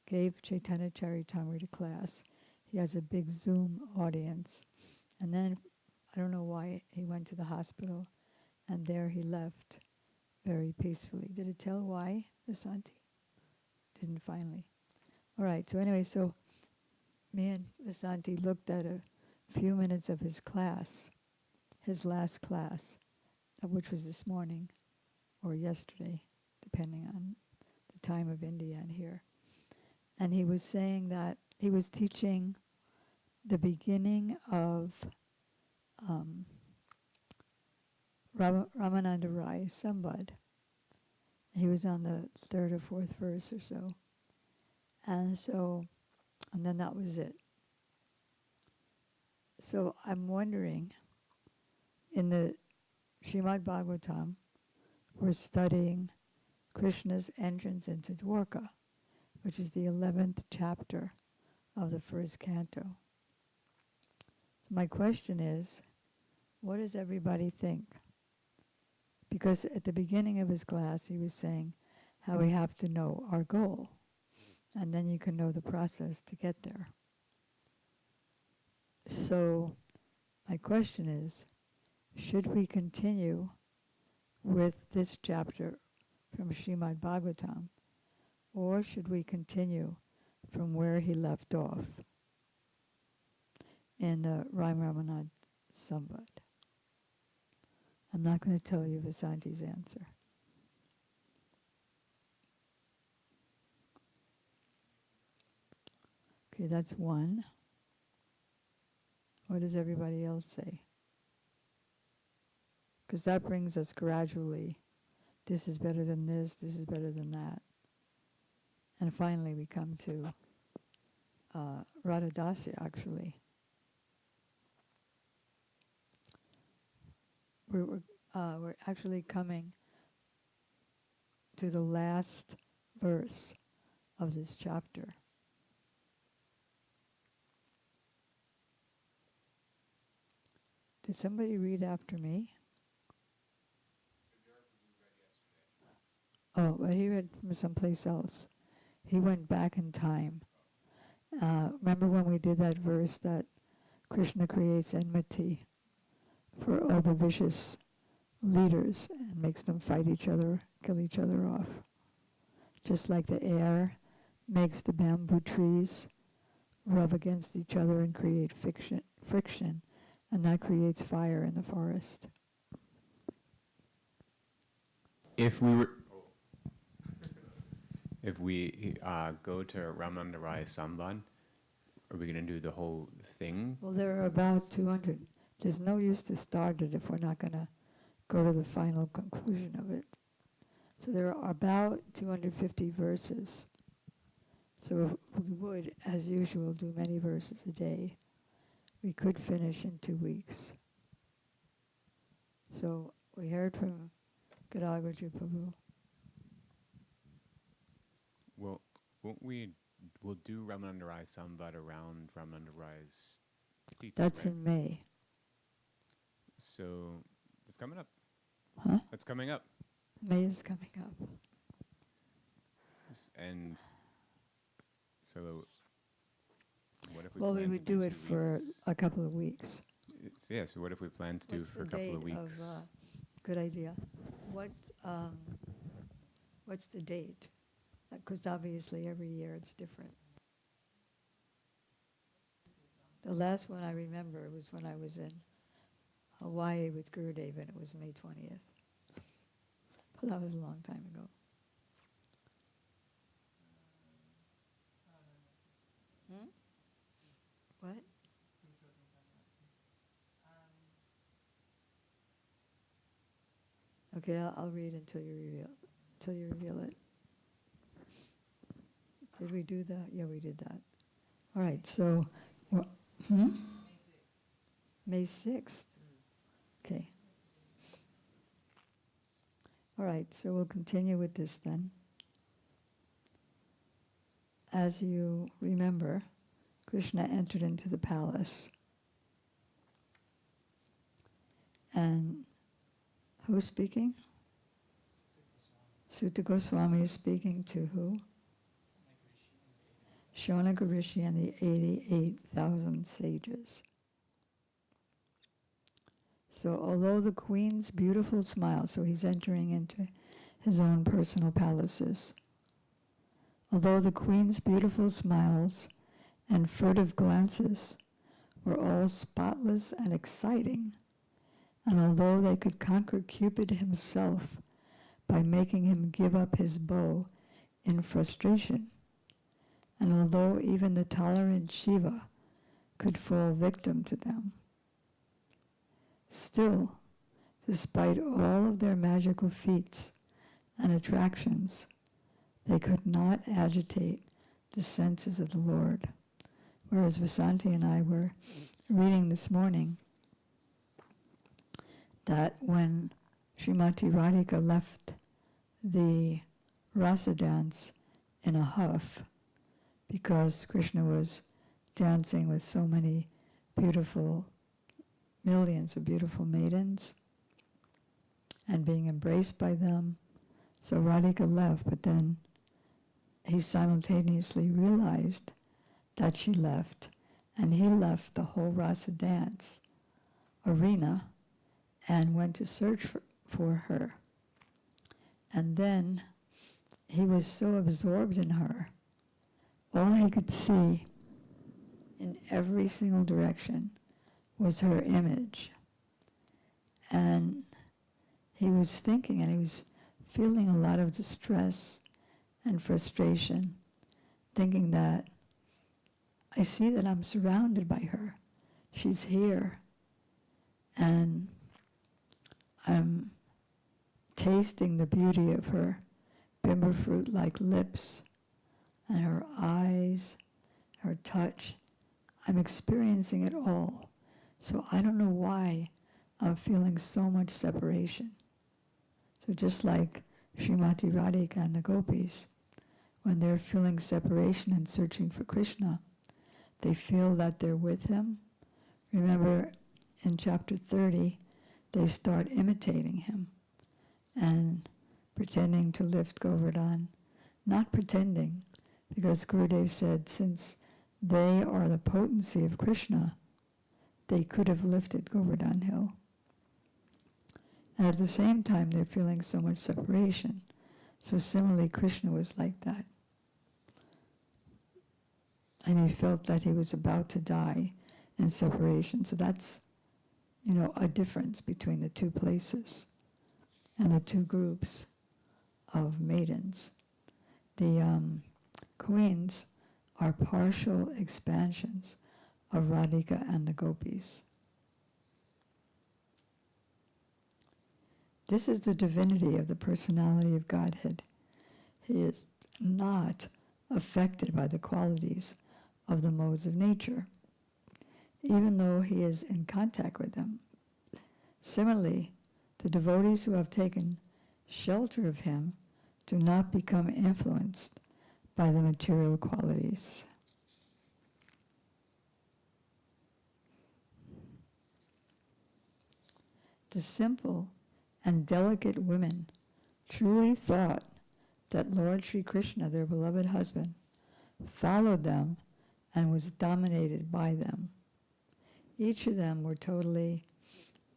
gave Chaitanya Charitamrita class. He has a big Zoom audience, and then I don't know why he went to the hospital, and there he left very peacefully. Did it tell why, Vasanti? Didn't finally. All right. So anyway, so me and Vasanti looked at a few minutes of his class, his last class, which was this morning or yesterday, depending on the time of India and here. And he was saying that he was teaching the beginning of Ramananda Rai Sambad. He was on the third or fourth verse or so. And then that was it. So I'm wondering, in the Srimad Bhagavatam, we're studying Krishna's entrance into Dwarka, which is the 11th chapter of the first canto. So my question is, what does everybody think? Because at the beginning of his class, he was saying how we have to know our goal, and then you can know the process to get there. So my question is, should we continue with this chapter from Srimad Bhagavatam, or should we continue from where he left off in Ram Ramanand Sambad? I'm not going to tell you Vasanti's answer. Okay, that's one. What does everybody else say? Because that brings us gradually, this is better than this is better than that. And finally we come to Radhadasi, actually. We're actually coming to the last verse of this chapter. Did somebody read after me? Oh, but he read from someplace else. He went back in time. Remember when we did that verse that Krishna creates enmity for all the vicious leaders and makes them fight each other, kill each other off. Just like the air makes the bamboo trees rub against each other and create friction, and that creates fire in the forest. If we go to Ramananda Rai Sambad, are we going to do the whole thing? Well, there are about 200. There's no use to start it if we're not going to go to the final conclusion of it. So there are about 250 verses. So if we would, as usual, do many verses a day, we could finish in 2 weeks. So we heard from Gadagaraja Prabhu. Well, we'll do Ramananda Rai Sambad around Ramananda Rai's Tita, That's right? in May. So it's coming up. Huh? That's coming up. May is coming up. And so what if we Well, we plan would to do it 2 for weeks? a couple of weeks. Yeah, so what if we plan to do it for a couple of weeks? Good idea. What's the date? Because obviously every year it's different. The last one I remember was when I was in Hawaii with Gurudev, and it was May 20th. But that was a long time ago. What? Okay, I'll read until you reveal it. Did we do that? Yeah, we did that. All right, so, hmm? May 6th? Okay. All right, so we'll continue with this then. As you remember, Krishna entered into the palace. And who's speaking? Sutta Goswami is speaking to who? Shonaka Rishi and the 88,000 sages. So although the queen's beautiful smile, so he's entering into his own personal palaces. Although the queen's beautiful smiles and furtive glances were all spotless and exciting, and although they could conquer Cupid himself by making him give up his bow in frustration, and although even the tolerant Shiva could fall victim to them, still, despite all of their magical feats and attractions, they could not agitate the senses of the Lord. Whereas Vasanti and I were reading this morning that when Srimati Radhika left the rasa dance in a huff, because Krishna was dancing with so many beautiful, millions of beautiful maidens, and being embraced by them, so Radhika left, but then he simultaneously realized that she left, and he left the whole rasa dance arena and went to search for her. And then he was so absorbed in her, all he could see in every single direction was her image. And he was thinking, and he was feeling a lot of distress and frustration, thinking that I see that I'm surrounded by her. She's here. And I'm tasting the beauty of her bimber fruit-like lips and her eyes, her touch. I'm experiencing it all. So I don't know why I'm feeling so much separation. So just like Srimati Radhika and the gopis, when they're feeling separation and searching for Krishna, they feel that they're with him. Remember, in chapter 30, they start imitating him and pretending to lift Govardhan. Not pretending, because Gurudev said since they are the potency of Krishna, they could have lifted Govardhan Hill. And at the same time, they're feeling so much separation. So similarly, Krishna was like that. And he felt that he was about to die in separation. So that's, a difference between the two places and the two groups of maidens. The queens are partial expansions of Radhika and the gopis. This is the divinity of the personality of Godhead. He is not affected by the qualities of the modes of nature, even though he is in contact with them. Similarly, the devotees who have taken shelter of him do not become influenced by the material qualities. The simple and delicate women truly thought that Lord Sri Krishna, their beloved husband, followed them and was dominated by them. Each of them were totally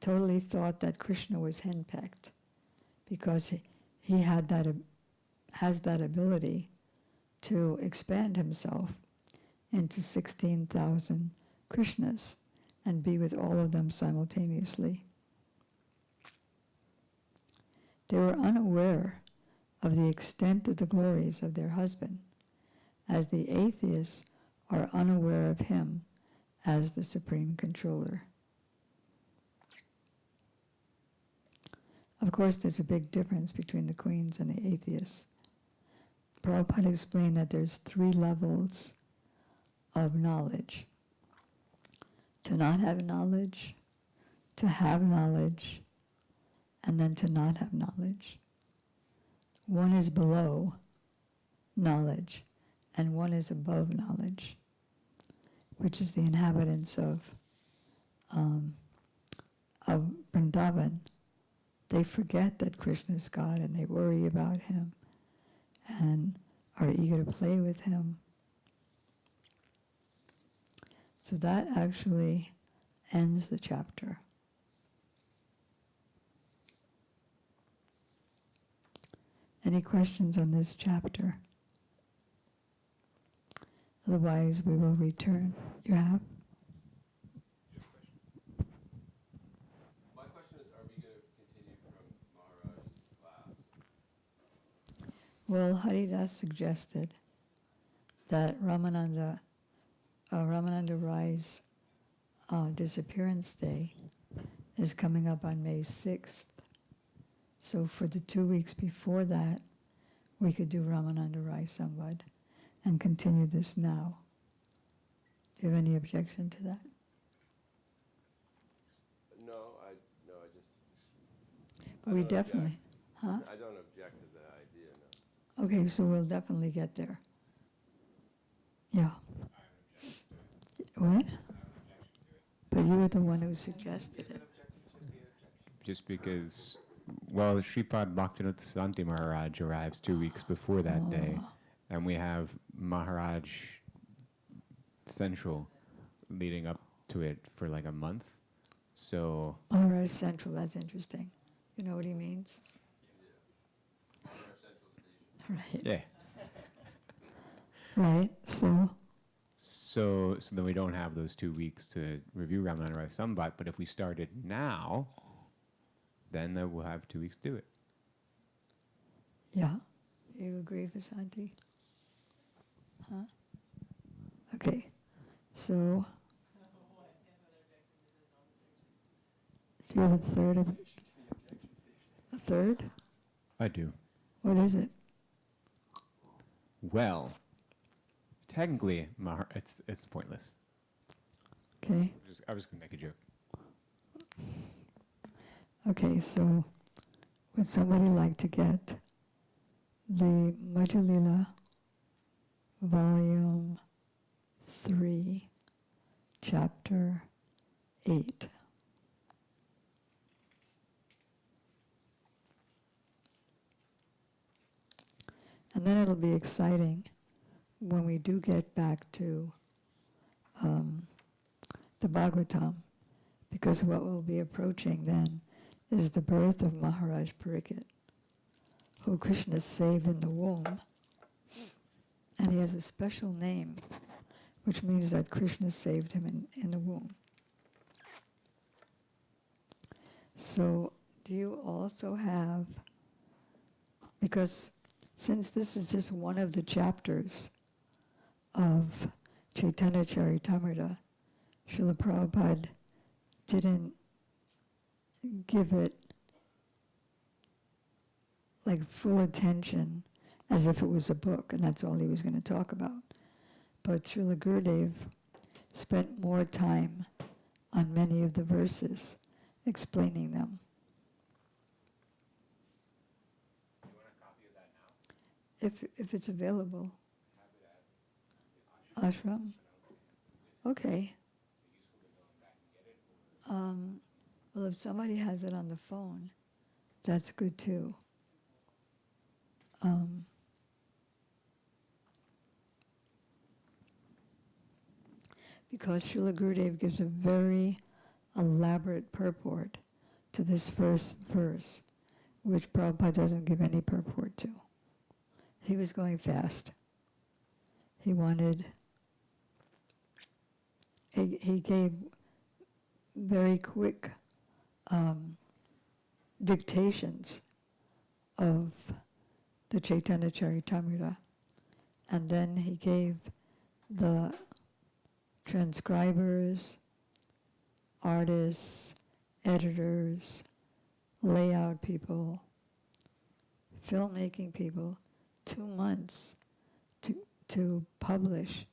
thought that Krishna was henpecked, because he has that ability to expand himself into 16,000 Krishnas and be with all of them simultaneously. They were unaware of the extent of the glories of their husband, as the atheists are unaware of him as the supreme controller. Of course, there's a big difference between the queens and the atheists. Prabhupada explained that there's 3 levels of knowledge. To not have knowledge, to have knowledge, and then to not have knowledge. One is below knowledge, and one is above knowledge, which is the inhabitants of Vrindavan. They forget that Krishna is God, and they worry about him, and are eager to play with him. So that actually ends the chapter. Any questions on this chapter? Otherwise, we will return. You have? My question is, are we going to continue from Maharaj's class? Well, Haridas suggested that Ramananda Rai's disappearance day is coming up on May 6th. So for the 2 weeks before that, we could do Ramananda Rai Samvad and continue this now. Do you have any objection to that? No, I just. We don't object. definitely, huh? I don't object to the idea, no. Okay, so we'll definitely get there. Yeah. What? But you were the one who suggested it. Just because, well, Sripad Bhaktivinoda Maharaj arrives 2 weeks before that day, Oh. and we have Maharaj Central leading up to it for like a month. So All right, Central, that's interesting. You know what he means? Right. yeah, Right, so, so then we don't have those 2 weeks to review Ramananda Rai Samvat. But if we started now, then we'll have 2 weeks to do it. yeah. You agree, Vasanti? Huh? Okay, so. Do you have a third? A third? I do. What is it? Well, technically, it's pointless. Okay, I was gonna make a joke. okay, so would somebody like to get the Madhya-lila Volume 3, Chapter 8? And then it'll be exciting when we do get back to the Bhagavatam, because what we'll be approaching then is the birth of Maharaj Parikshit, who Krishna saved in the womb. And he has a special name, which means that Krishna saved him in the womb. So, do you also have, because since this is just one of the chapters of Chaitanya Charitamrita, Srila Prabhupada didn't give it like full attention as if it was a book and that's all he was going to talk about. But Srila Gurudev spent more time on many of the verses explaining them. If it's available. Ashram? Okay. Well, if somebody has it on the phone, that's good too. Because Srila Gurudev gives a very elaborate purport to this first verse, which Prabhupada doesn't give any purport to. He was going fast. He wanted, he gave very quick dictations of the Chaitanya Charitamrita, and then he gave the transcribers, artists, editors, layout people, filmmaking people, 2 months to publish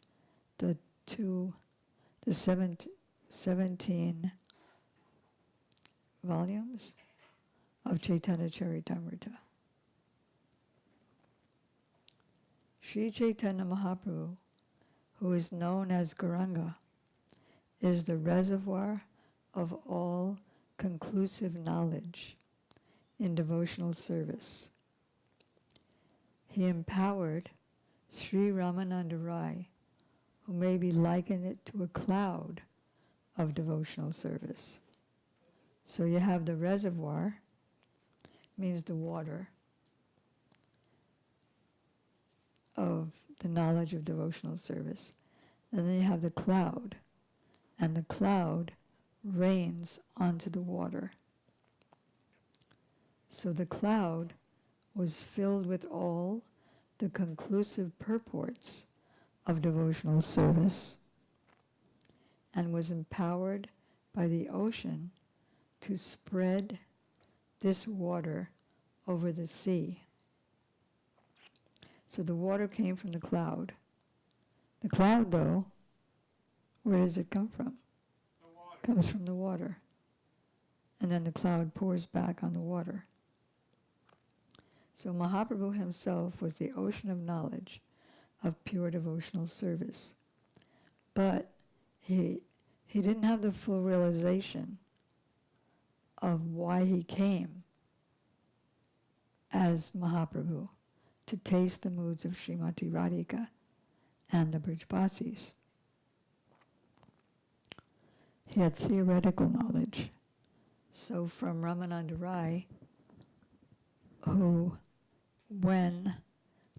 the 17 volumes of Chaitanya Charitamrita. Sri Chaitanya Mahaprabhu, who is known as Gauranga, is the reservoir of all conclusive knowledge in devotional service. He empowered Sri Ramananda Rai, who may be likened it to a cloud of devotional service. So you have the reservoir, means the water of the knowledge of devotional service. And then you have the cloud, and the cloud rains onto the water. So the cloud was filled with all the conclusive purports of devotional service and was empowered by the ocean to spread this water over the sea. So the water came from the cloud. The cloud, though, where does it come from? The water. It comes from the water. And then the cloud pours back on the water. So Mahaprabhu himself was the ocean of knowledge of pure devotional service. But he didn't have the full realization of why he came as Mahaprabhu, to taste the moods of Srimati Radhika and the Brijbasis. He had theoretical knowledge. So from Ramananda Rai, who, when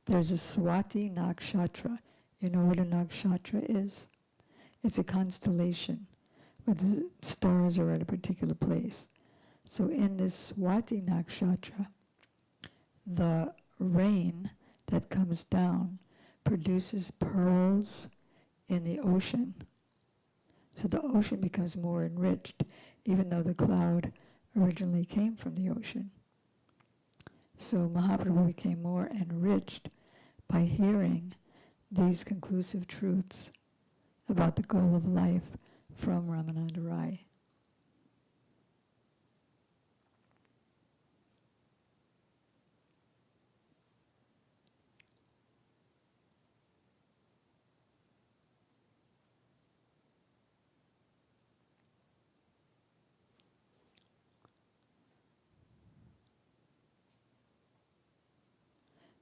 there's a Swati Nakshatra, you know what a Nakshatra is? It's a constellation where the stars are at a particular place. So in this Swati Nakshatra, the rain that comes down produces pearls in the ocean. So the ocean becomes more enriched, even though the cloud originally came from the ocean. So Mahaprabhu became more enriched by hearing these conclusive truths about the goal of life from Ramananda Rai.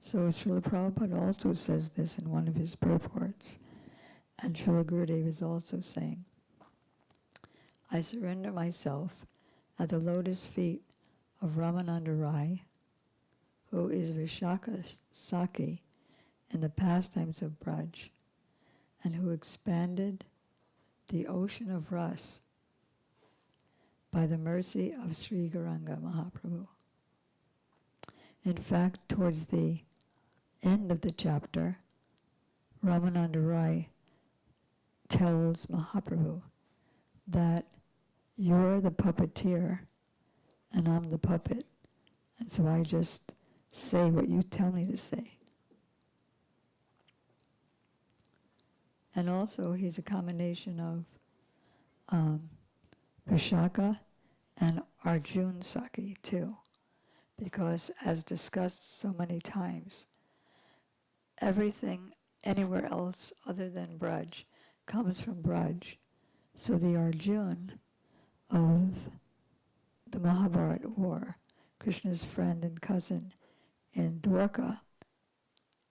So Srila Prabhupada also says this in one of his purports, and Srila Gurudev is also saying, I surrender myself at the lotus feet of Ramananda Rai, who is Vishaka Saki in the pastimes of Braj, and who expanded the ocean of Ras by the mercy of Sri Gauranga Mahaprabhu. In fact, towards the end of the chapter, Ramananda Rai tells Mahaprabhu that you're the puppeteer and I'm the puppet, and so I just say what you tell me to say. And also he's a combination of Vishaka and Arjun Saki too, because as discussed so many times, everything anywhere else other than Braj comes from Braj. So the Arjun of the Mahabharata war, Krishna's friend and cousin in Dwarka,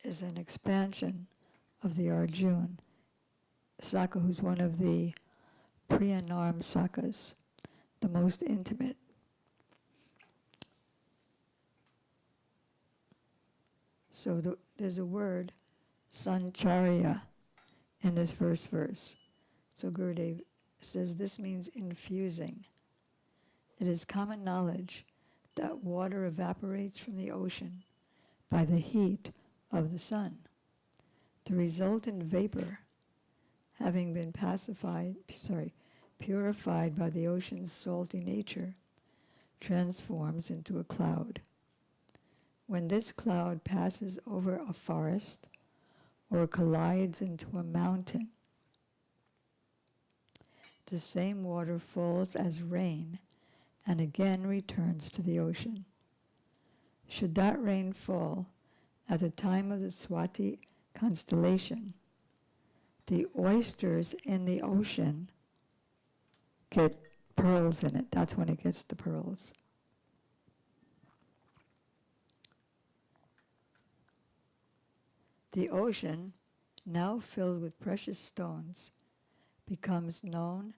is an expansion of the Arjun Saka, who's one of the Priyanarm Sakas, the most intimate. So there's a word, sancharya, in this first verse. So Gurudev says this means infusing. It is common knowledge that water evaporates from the ocean by the heat of the sun. The resultant vapor, having been purified by the ocean's salty nature, transforms into a cloud. When this cloud passes over a forest or collides into a mountain, the same water falls as rain and again returns to the ocean. Should that rain fall at the time of the Swati constellation, the oysters in the ocean get pearls in it. That's when it gets the pearls. The ocean, now filled with precious stones, becomes known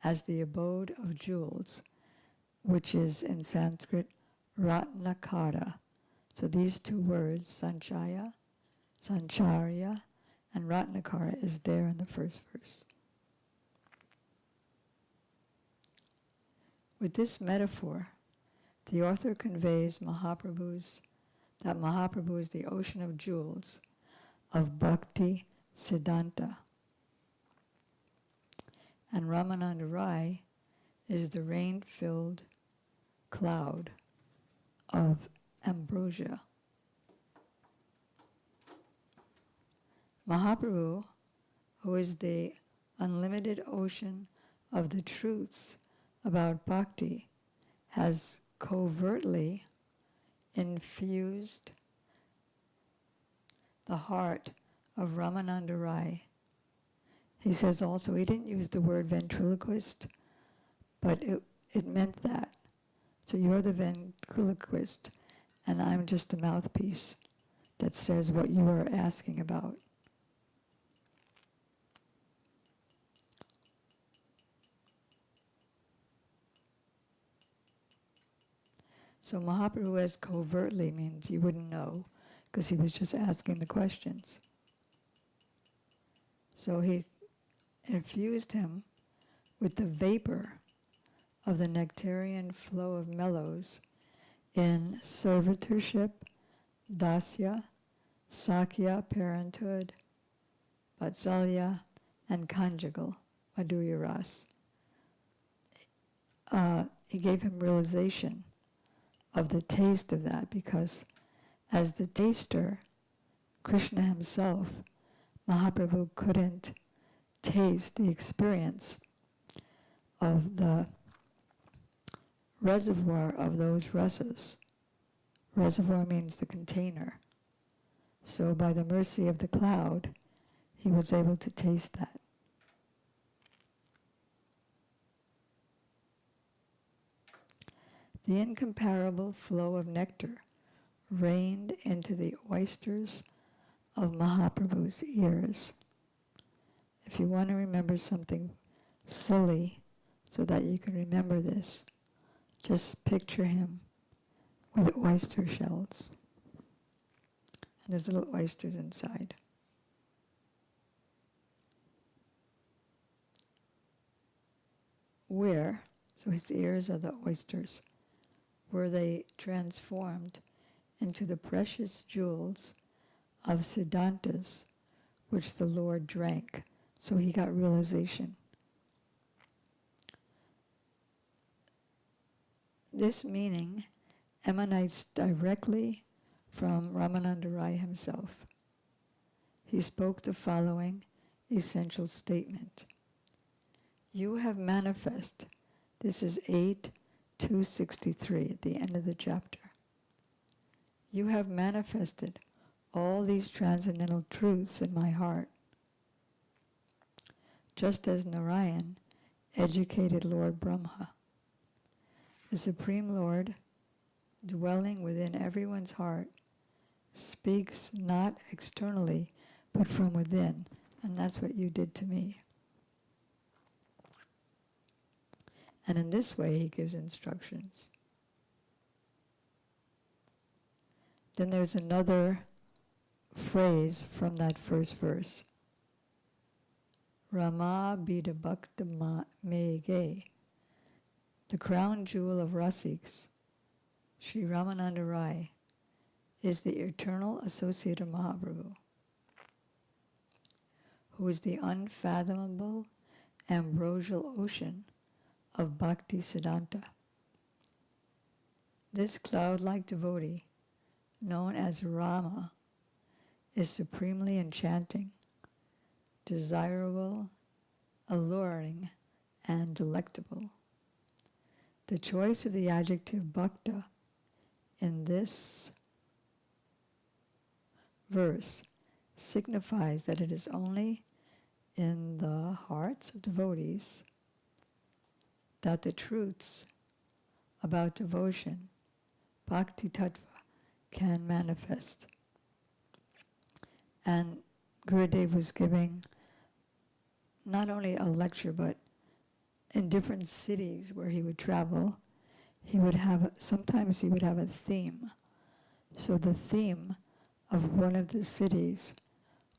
as the abode of jewels, which is in Sanskrit Ratnakara. So these two words, Sanchaya, Sancharya, and Ratnakara, is there in the first verse. With this metaphor, the author conveys that Mahaprabhu is the ocean of jewels of Bhakti Siddhanta, and Ramananda Rai is the rain-filled cloud of ambrosia. Mahaprabhu, who is the unlimited ocean of the truths about bhakti, has covertly infused the heart of Ramananda Rai. He says also, he didn't use the word ventriloquist, but it meant that. So you're the ventriloquist, and I'm just the mouthpiece that says what you are asking about. So Mahaprabhu as covertly means you wouldn't know, because he was just asking the questions. So he infused him with the vapor of the nectarian flow of mellows in servitorship, dasya, sakya, parenthood, vatsalya, and conjugal, madhurya ras. He gave him realization of the taste of that, because as the taster, Krishna himself, Mahaprabhu couldn't taste the experience of the reservoir of those rasas. Reservoir means the container. So by the mercy of the cloud, he was able to taste that. The incomparable flow of nectar rained into the oysters of Mahaprabhu's ears. If you want to remember something silly so that you can remember this, just picture him with oyster shells. And there's little oysters inside. Where, so his ears are the oysters, were they transformed into the precious jewels of Siddhantas, which the Lord drank. So he got realization. This meaning emanates directly from Ramananda Rai himself. He spoke the following essential statement. You have manifest, this is 8:263 at the end of the chapter. You have manifested all these transcendental truths in my heart, just as Narayan educated Lord Brahma. The Supreme Lord, dwelling within everyone's heart, speaks not externally, but from within, and that's what you did to me. And in this way, he gives instructions. Then there's another phrase from that first verse. Rama Bida Bhakta Mege, the crown jewel of Rasiks, Sri Ramananda Rai, is the eternal associate of Mahaprabhu, who is the unfathomable ambrosial ocean of Bhakti Siddhanta. This cloud-like devotee known as Rama, is supremely enchanting, desirable, alluring, and delectable. The choice of the adjective bhakta in this verse signifies that it is only in the hearts of devotees that the truths about devotion, bhakti tattva, can manifest. And Gurudev was giving not only a lecture, but in different cities where he would travel, sometimes he would have a theme. So the theme of one of the cities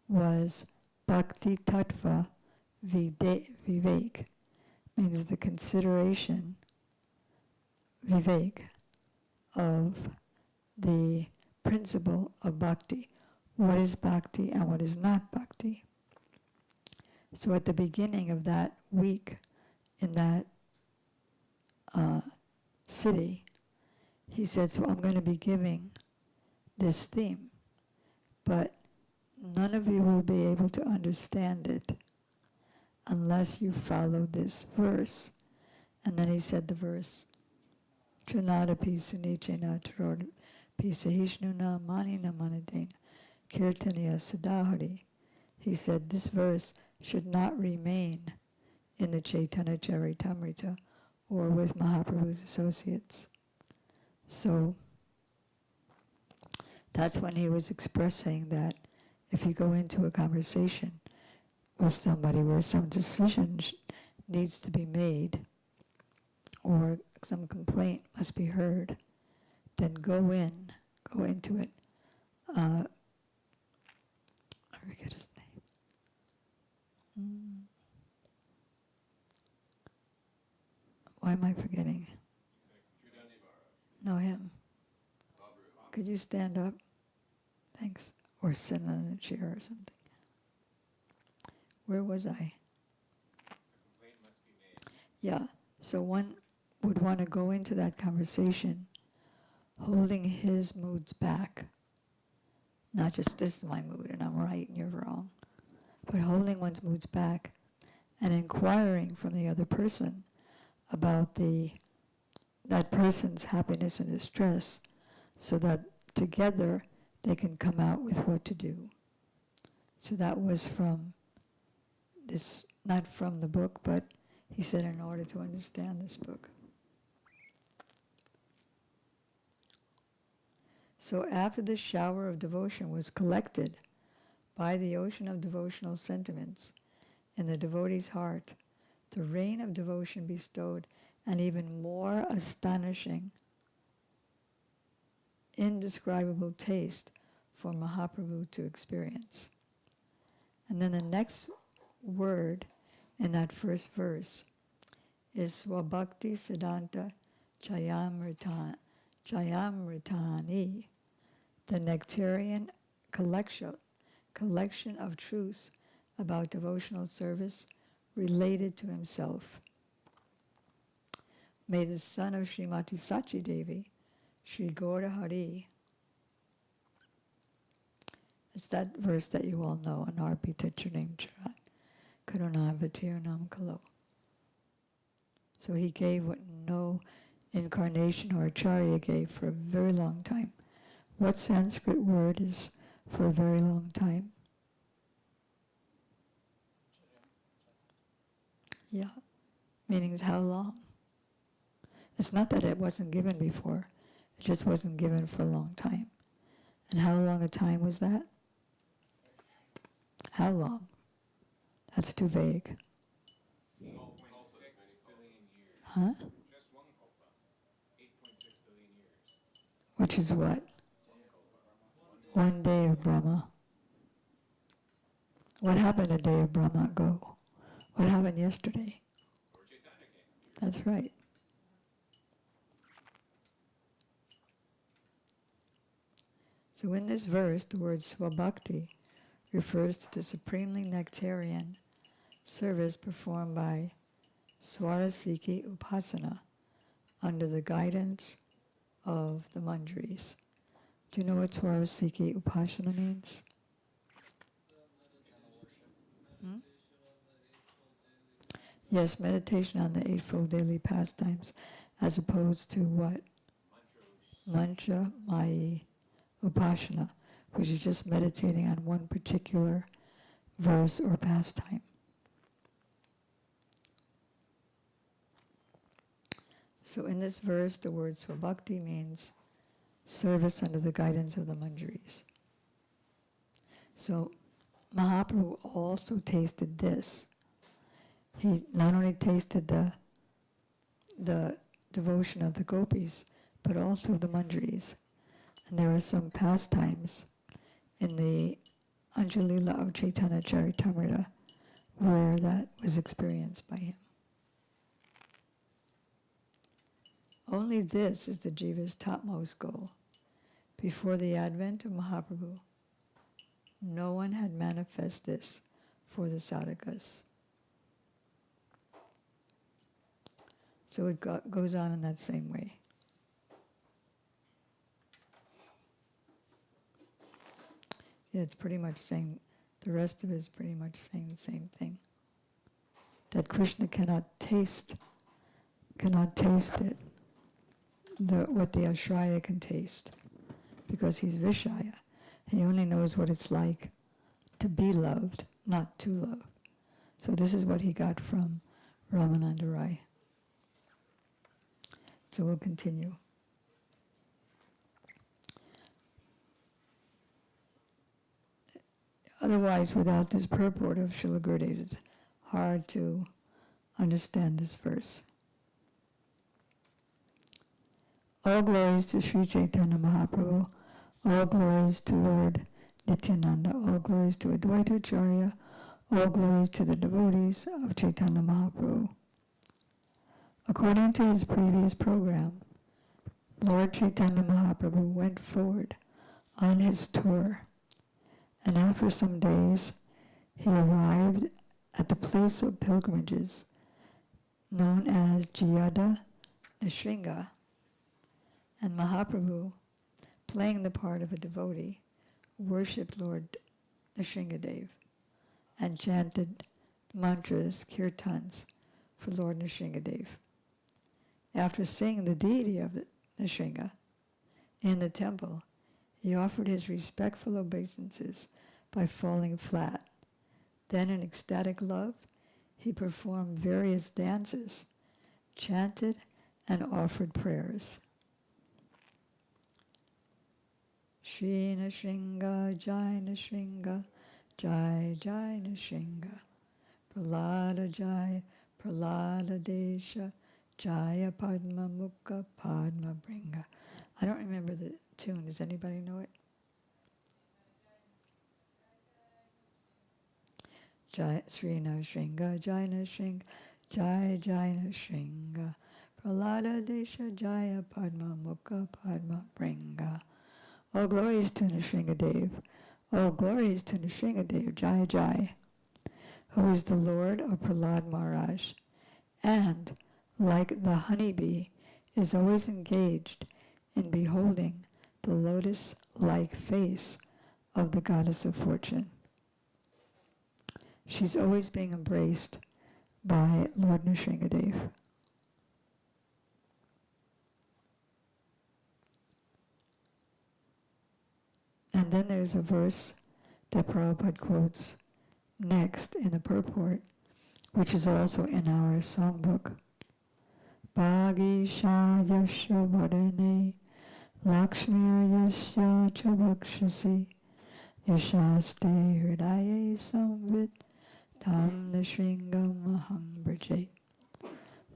was Bhakti Tattva Vivek, means the consideration, Vivek, of the principle of bhakti. What is bhakti and what is not bhakti? So at the beginning of that week, in that city, he said, so I'm going to be giving this theme, but none of you will be able to understand it unless you follow this verse. And then he said the verse, Trinada Pisunichena Tarod Pisahishnuna Manina Manadena Kirtaniya Sadahari. He said this verse should not remain in the Chaitanya Charitamrita or with Mahaprabhu's associates. So that's when he was expressing that if you go into a conversation with somebody where some decision needs to be made or some complaint must be heard, then go into it. I forget his name. Why am I forgetting? No, him. Could you stand up? Thanks. Or sit on a chair or something. Where was I? Complaint must be made. Yeah. So one would want to go into that conversation holding his moods back. Not just this is my mood and I'm right and you're wrong, but holding one's moods back and inquiring from the other person about that person's happiness and distress, so that together they can come out with what to do. So that was from this, not from the book, but he said in order to understand this book. So after the shower of devotion was collected by the ocean of devotional sentiments in the devotee's heart, the rain of devotion bestowed an even more astonishing, indescribable taste for Mahaprabhu to experience. And then the next word in that first verse is Swabhakti Siddhanta Chayamritani, the nectarian collection of truths about devotional service related to himself. May the son of Srimati Sachi Devi, Sri Gaura Hari, it's that verse that you all know, Anarpita Charim Charat, Karunavatirnam Kalo. So he gave what no incarnation or acharya gave for a very long time. What Sanskrit word is for a very long time? Yeah, meaning how long? It's not that it wasn't given before, it just wasn't given for a long time. And how long a time was that? How long? That's too vague. 8.6 billion years. Huh? Just one kalpa. 8.6 billion years. Which is what? One day of Brahma. What happened a day of Brahma ago? What happened yesterday? Lord Chaitanya came. That's right. So in this verse, the word swabhakti refers to the supremely nectarian service performed by Swarasiki Upasana under the guidance of the Manjaris. Do you know what Swarasiki Upasana means? Hmm? Yes, meditation on the Eightfold Daily Pastimes, as opposed to what? Mantra Mai Upasana, which is just meditating on one particular verse or pastime. So in this verse, the word Swabhakti means service under the guidance of the manjaris. So Mahaprabhu also tasted this. He not only tasted the devotion of the gopis, but also the manjaris. And there are some pastimes in the Anjalila of Chaitanya Charitamrita where that was experienced by him. Only this is the jiva's topmost goal. Before the advent of Mahaprabhu, no one had manifest this for the sadhakas. So it goes on in that same way. Yeah, it's pretty much saying, the rest of it is pretty much saying the same thing. That Krishna cannot taste it, what the Ashraya can taste, because he's Vishaya. He only knows what it's like to be loved, not to love. So this is what he got from Ramananda Rai. So we'll continue. Otherwise, without this purport of Srila Gurudev, it's hard to understand this verse. All glories to Sri Chaitanya Mahaprabhu, all glories to Lord Nityananda, all glories to Advaita Acharya, all glories to the devotees of Chaitanya Mahaprabhu. According to his previous program, Lord Chaitanya Mahaprabhu went forward on his tour, and after some days, he arrived at the place of pilgrimages known as Jayada Nrsinga, and Mahaprabhu, playing the part of a devotee, worshipped Lord Nrsingadev and chanted mantras, kirtans for Lord Nrsingadev. After seeing the deity of Nrsinga in the temple, he offered his respectful obeisances by falling flat. Then in ecstatic love, he performed various dances, chanted, and offered prayers. Shri Nrsinga, Jai Nrsinga, Jai Jai Nrsinga, Prahlada Jai, Prahlada Desha, Jaya Padma Mukha Padma Bringa. I don't remember the tune. Does anybody know it? Jai Sri Nrsinga, Jai Nrsinga, Jai Jai Nrsinga, Prahlada Desha, Jaya Padma Mukha Padma Bringa. All glories to Nrsingadev, all glories to Nrsingadev, Jai Jai, who is the Lord of Prahlad Maharaj, and, like the honeybee, is always engaged in beholding the lotus-like face of the goddess of fortune. She's always being embraced by Lord Nrsingadev. And then there's a verse that Prabhupada quotes next in the purport, which is also in our songbook. Bhagisha yasya vadane lakshmir yasya chabakshasi yashaste hridaye samvit tam nrsinga maham braje.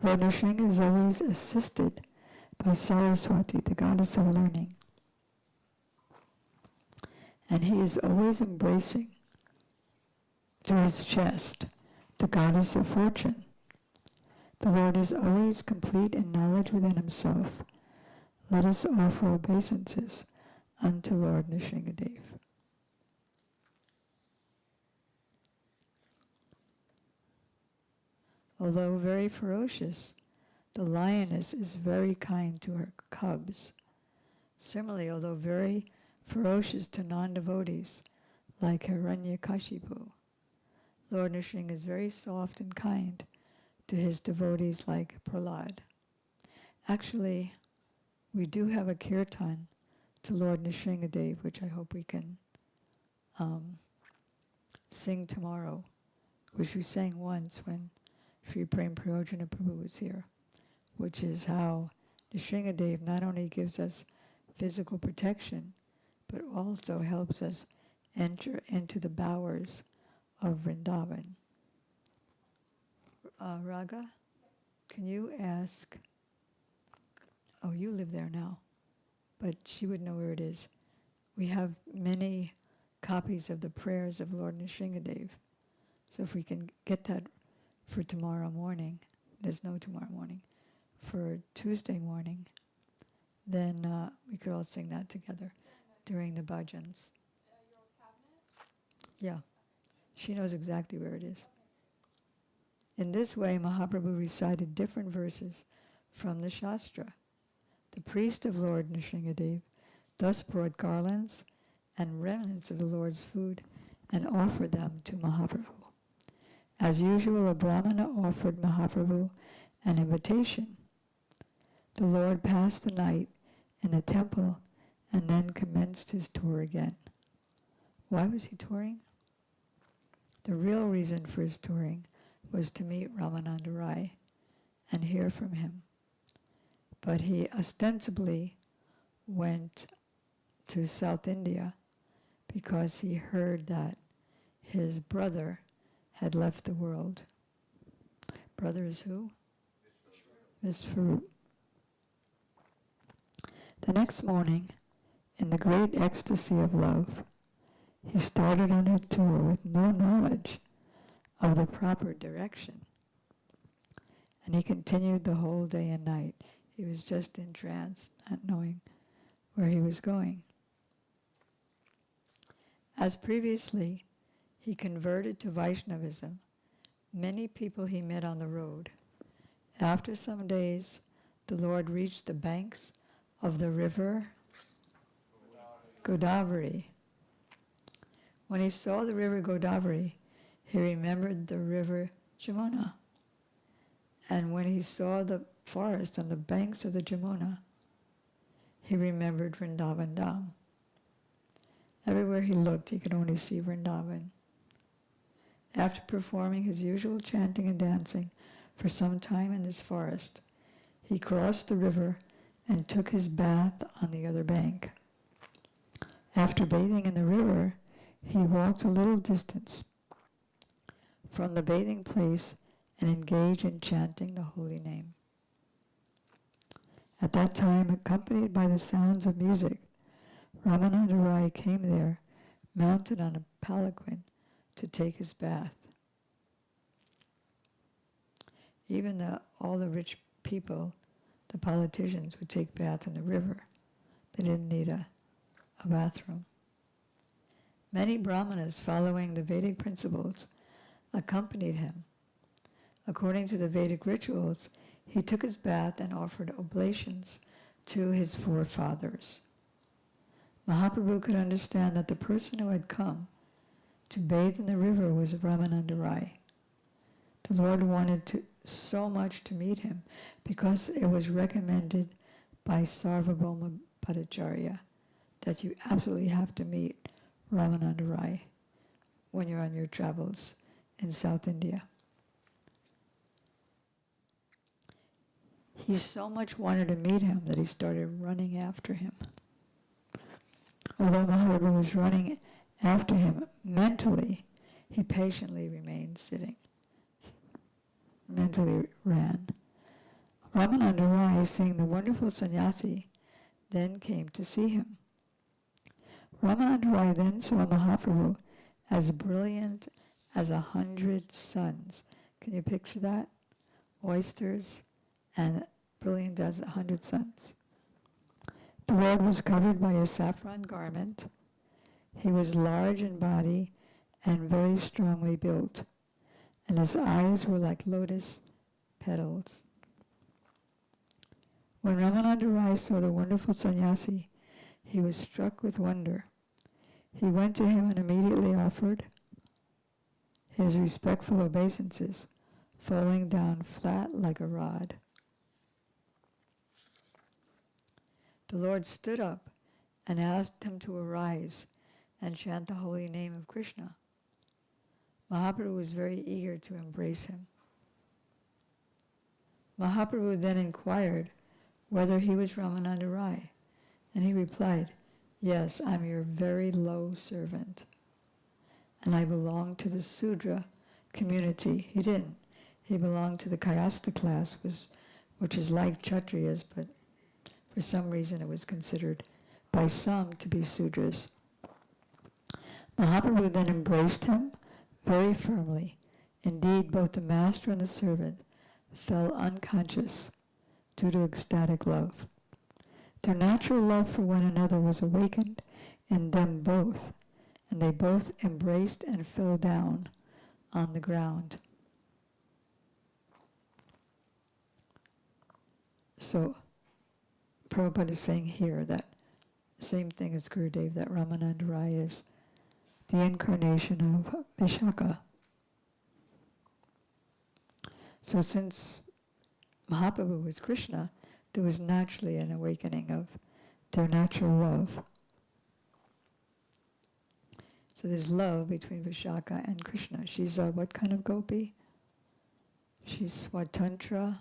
Lord Nrsinga is always assisted by Saraswati, the goddess of learning. And he is always embracing to his chest the goddess of fortune. The Lord is always complete in knowledge within himself. Let us offer obeisances unto Lord Nrsingadev. Although very ferocious, the lioness is very kind to her cubs. Similarly, although very ferocious to non-devotees like Hiranyakashipu. Lord Nrsimha is very soft and kind to his devotees like Prahlad. Actually, we do have a kirtan to Lord Nrsimhadev, which I hope we can sing tomorrow, which we sang once when Sri Prem Prayojana Prabhu was here, which is how Nrsimhadev not only gives us physical protection, but also helps us enter into the bowers of Vrindavan. Raga, can you ask, oh, you live there now, but she would know where it is. We have many copies of the prayers of Lord Nrsimhadev. So if we can get that for tomorrow morning, there's no tomorrow morning, for Tuesday morning, then we could all sing that together during the bhajans. Yeah, she knows exactly where it is. In this way, Mahaprabhu recited different verses from the Shastra. The priest of Lord Nrsimhadev thus brought garlands and remnants of the Lord's food and offered them to Mahaprabhu. As usual, a Brahmana offered Mahaprabhu an invitation. The Lord passed the night in the temple and then commenced his tour again. Why was he touring? The real reason for his touring was to meet Ramananda Rai and hear from him. But he ostensibly went to South India because he heard that his brother had left the world. Brother is who? Vishvarup. The next morning, in the great ecstasy of love, he started on his tour with no knowledge of the proper direction. And he continued the whole day and night. He was just in trance, not knowing where he was going. As previously, he converted to Vaishnavism many people he met on the road. After some days, the Lord reached the banks of the river Godavari. When he saw the river Godavari, he remembered the river Jamuna. And when he saw the forest on the banks of the Jamuna, he remembered Vrindavan Dham. Everywhere he looked, he could only see Vrindavan. After performing his usual chanting and dancing for some time in this forest, he crossed the river and took his bath on the other bank. After bathing in the river, he walked a little distance from the bathing place and engaged in chanting the holy name. At that time, accompanied by the sounds of music, Ramananda Rai came there, mounted on a palanquin, to take his bath. Even all the rich people, the politicians, would take bath in the river. They didn't need a bathroom. Many brahmanas following the Vedic principles accompanied him. According to the Vedic rituals, he took his bath and offered oblations to his forefathers. Mahaprabhu could understand that the person who had come to bathe in the river was Ramananda Rai. The Lord wanted so much to meet him because it was recommended by Sarvabhauma Bhattacharya that you absolutely have to meet Ramananda Rai when you're on your travels in South India. He so much wanted to meet him that he started running after him. Although Mahaprabhu was running after him mentally, he patiently remained sitting. Mentally ran. Ramananda Rai, seeing the wonderful sannyasi, then came to see him. Ramananda Rai then saw Mahaprabhu as brilliant as 100 suns. Can you picture that? Oysters and brilliant as 100 suns. The Lord was covered by a saffron garment. He was large in body and very strongly built, and his eyes were like lotus petals. When Ramananda Rai saw the wonderful sannyasi, he was struck with wonder. He went to him and immediately offered his respectful obeisances, falling down flat like a rod. The Lord stood up and asked him to arise and chant the holy name of Krishna. Mahaprabhu was very eager to embrace him. Mahaprabhu then inquired whether he was Ramananda Rai, and he replied, "Yes, I'm your very low servant, and I belong to the Sudra community." He didn't. He belonged to the Kayastha class, which is like Kshatriyas, but for some reason it was considered by some to be Sudras. Mahaprabhu then embraced him very firmly. Indeed, both the master and the servant fell unconscious due to ecstatic love. Their natural love for one another was awakened in them both, and they both embraced and fell down on the ground. So, Prabhupada is saying here that same thing as Gurudev, that Ramananda Rai is the incarnation of Vishaka. So since Mahaprabhu was Krishna, there was naturally an awakening of their natural love. So there's love between Vishaka and Krishna. She's a what kind of gopi? She's Swatantra.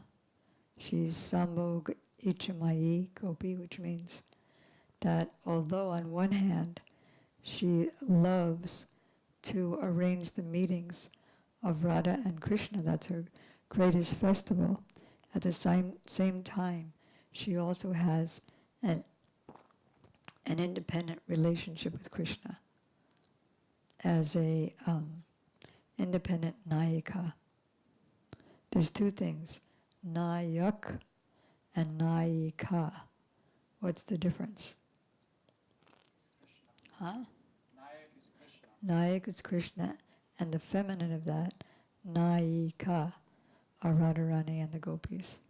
She's Sambhog Ichamayi gopi, which means that although on one hand she loves to arrange the meetings of Radha and Krishna, that's her greatest festival, at the same time she also has an independent relationship with Krishna as a independent nayika. There's two things, nayak and nayika. What's the difference? Huh? Nayak is Krishna. Nayak is Krishna, and the feminine of that, nayika, are Radharani and the gopis.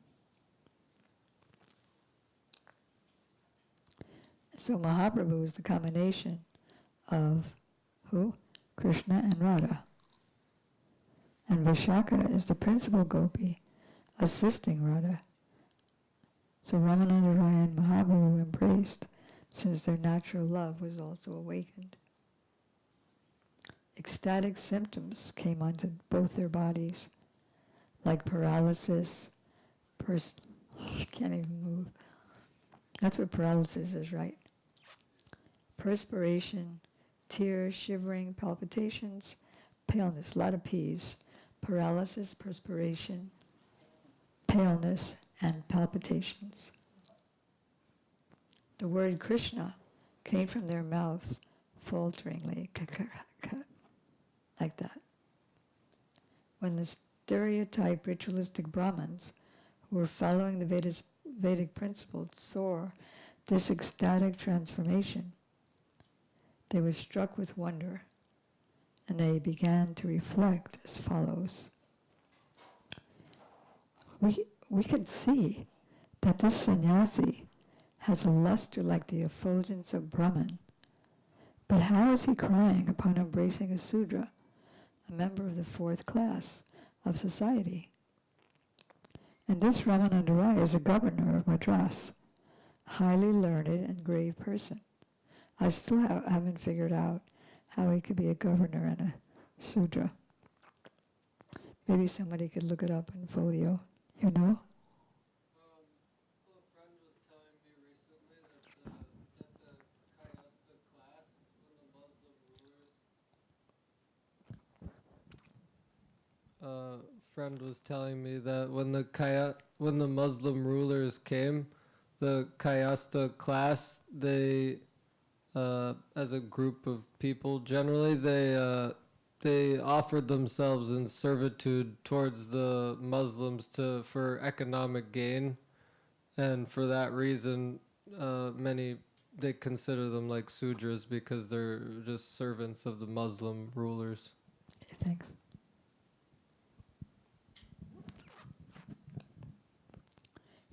So Mahaprabhu is the combination of who? Krishna and Radha. And Vishaka is the principal gopi assisting Radha. So Ramananda Rai and Mahaprabhu embraced since their natural love was also awakened. Ecstatic symptoms came onto both their bodies, like paralysis, can't even move. That's what paralysis is, right? Perspiration, tears, shivering, palpitations, paleness, a lot of P's. Paralysis, perspiration, paleness, and palpitations. The word Krishna came from their mouths falteringly, like that. When the stereotype ritualistic Brahmins who were following the Vedic principles saw this ecstatic transformation, they were struck with wonder, and they began to reflect as follows. We could see that this sannyasi has a luster like the effulgence of Brahman, but how is he crying upon embracing a Sudra, a member of the fourth class of society? And this Ramananda Rai is a governor of Madras, highly learned and grave person. I still haven't figured out how he could be a governor and a Sudra. Maybe somebody could look it up in Folio, you know? A friend was telling me recently that the Kayastha class, when the Muslim rulers friend was telling me that when the Muslim rulers came, the Kayastha class, they as a group of people generally, they offered themselves in servitude towards the Muslims for economic gain, and for that reason many they consider them like Sudras because they're just servants of the Muslim rulers. Thanks.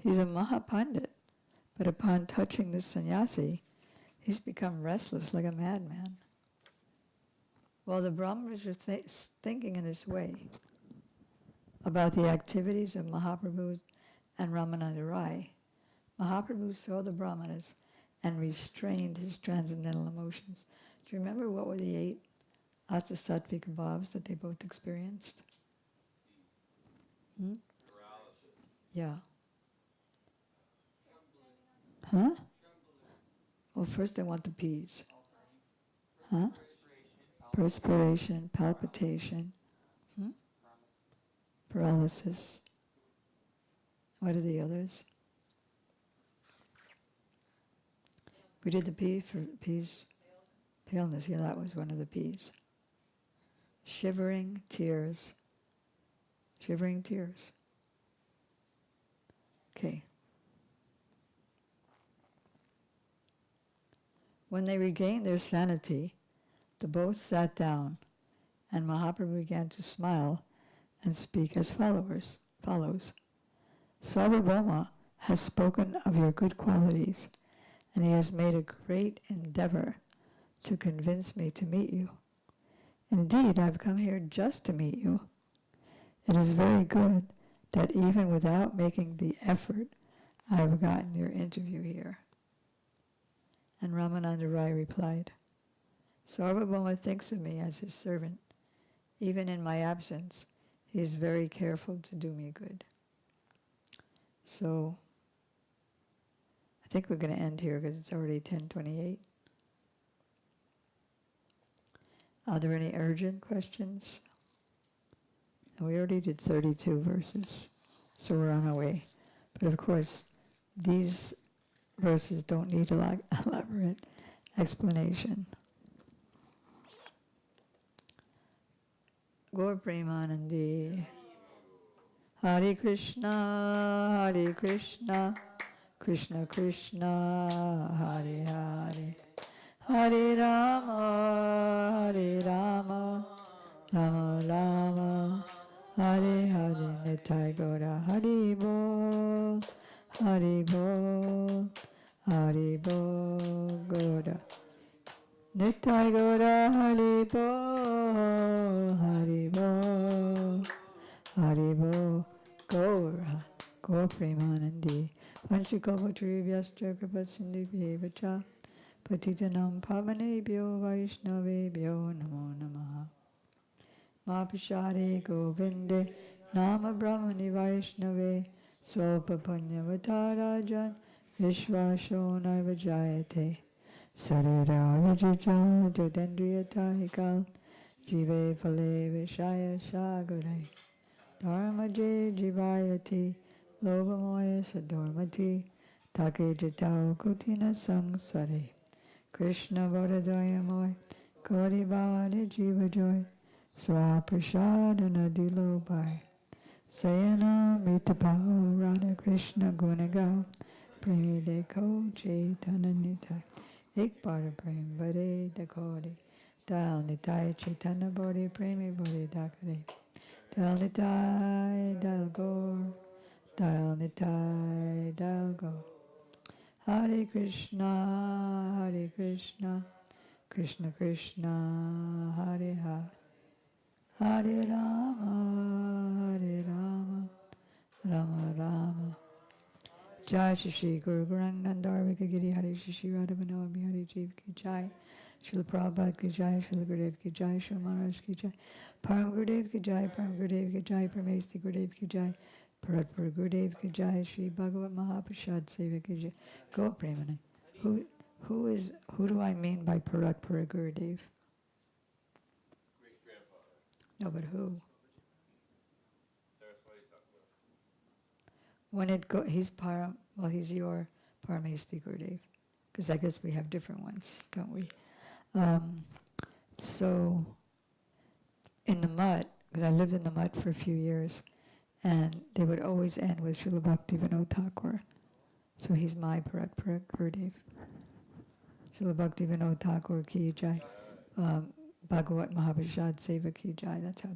He's a Mahapandit, but upon touching this sannyasi, He's become restless like a madman. Well, the Brahmanas are thinking in this way about the activities of Mahaprabhu and Ramananda Rai. Mahaprabhu saw the Brahmanas and restrained his transcendental emotions. Do you remember what were the 8 Astasattvic bhavs that they both experienced? Paralysis. Yeah. Huh? Well, first they want the P's. Huh? Perspiration, palpitation, paralysis. What are the others? We did the P for P's. Paleness, yeah, that was one of the P's. Shivering tears. Shivering tears. Okay. When they regained their sanity, the both sat down, and Mahaprabhu began to smile and speak as follows. Sarvabhauma has spoken of your good qualities, and he has made a great endeavor to convince me to meet you. Indeed, I've come here just to meet you. It is very good that even without making the effort, I've gotten your interview here. And Ramananda Rai replied, Sarvabhauma thinks of me as his servant. Even in my absence, he is very careful to do me good. So, I think we're going to end here because it's already 10:28. Are there any urgent questions? And we already did 32 verses, so we're on our way. But of course, these verses don't need a elaborate explanation. Gaur Premanandi. Hare Krishna, Krishna Krishna, Hare Hare. Hare Rama, Rama Rama, Hare Hare. Nitai Gaura, Hare Bol, Hare Bol, Hare Bol, Gaura. Nitai Gaura, Hare Bol, Hare Bol, Hare Bol, Gaura, Gaur Premanandi. Vanchikopatri Vyastra Kripa Sindhi Bhevacha. Patitanam Pavanebhyo Vaishnavebhyo Namo Namaha. Mapashare Govinde Nama Brahmani Vaishnave Sopa Punyavatarajan Vishvasho Naiva Jayate Sarira Vijija Jodendriyatahikal Jive Phale Vishaya Sagare Dharmaje Jivayati Lovamoya Sadormati Take Jitao Kutina Sangsare Krishna Varadaya Moy Kori Bhavane Jiva Joy Swaprasadana Dilo Bhai Sayana Mitapao Radha Krishna Gunagao Premi Deko Chaitanya Nitai Ek Bar Prem Vare Dakori Dal Nitai Chaitanya Bodhi Premi Bodhi Dakare Dal Nitai Dal Gor Dal Nitai Dal Gor Hare Krishna, Krishna Krishna, Hare Hare, Hare Rama, Rama Rama. Jai Shri Guru Gauranga Giri Hare Shri Radha Manoami Hare Jeev Ki Jai, Srila Prabhupada Ki Jai, Srila Gurudev Ki Jai, Srila Maharaj Ki Jai, Param Gurudev Ki Jai, Param Gurudev Ki Jai, Paramesti Gurudev Ki Jai, Paratpur Gurudev Ki Jai, Shri Bhagavat Mahaprasad Seva Ki Jai. Go Premanand. Who do I mean by Paratpur Gurudev? Great grandfather. No, but who? Saraswati's talking about. When he's your Paramesti Gurudev. Because I guess we have different ones, don't we? So, in the mutt, because I lived in the mutt for a few years, and they would always end with Srila Bhakti Vinod Thakur. So he's my Paratpur Gurudev. Srila Bhakti Vinod Thakur Ki Jai. Bhagavat Mahaprasad Seva Ki Jai. That's how they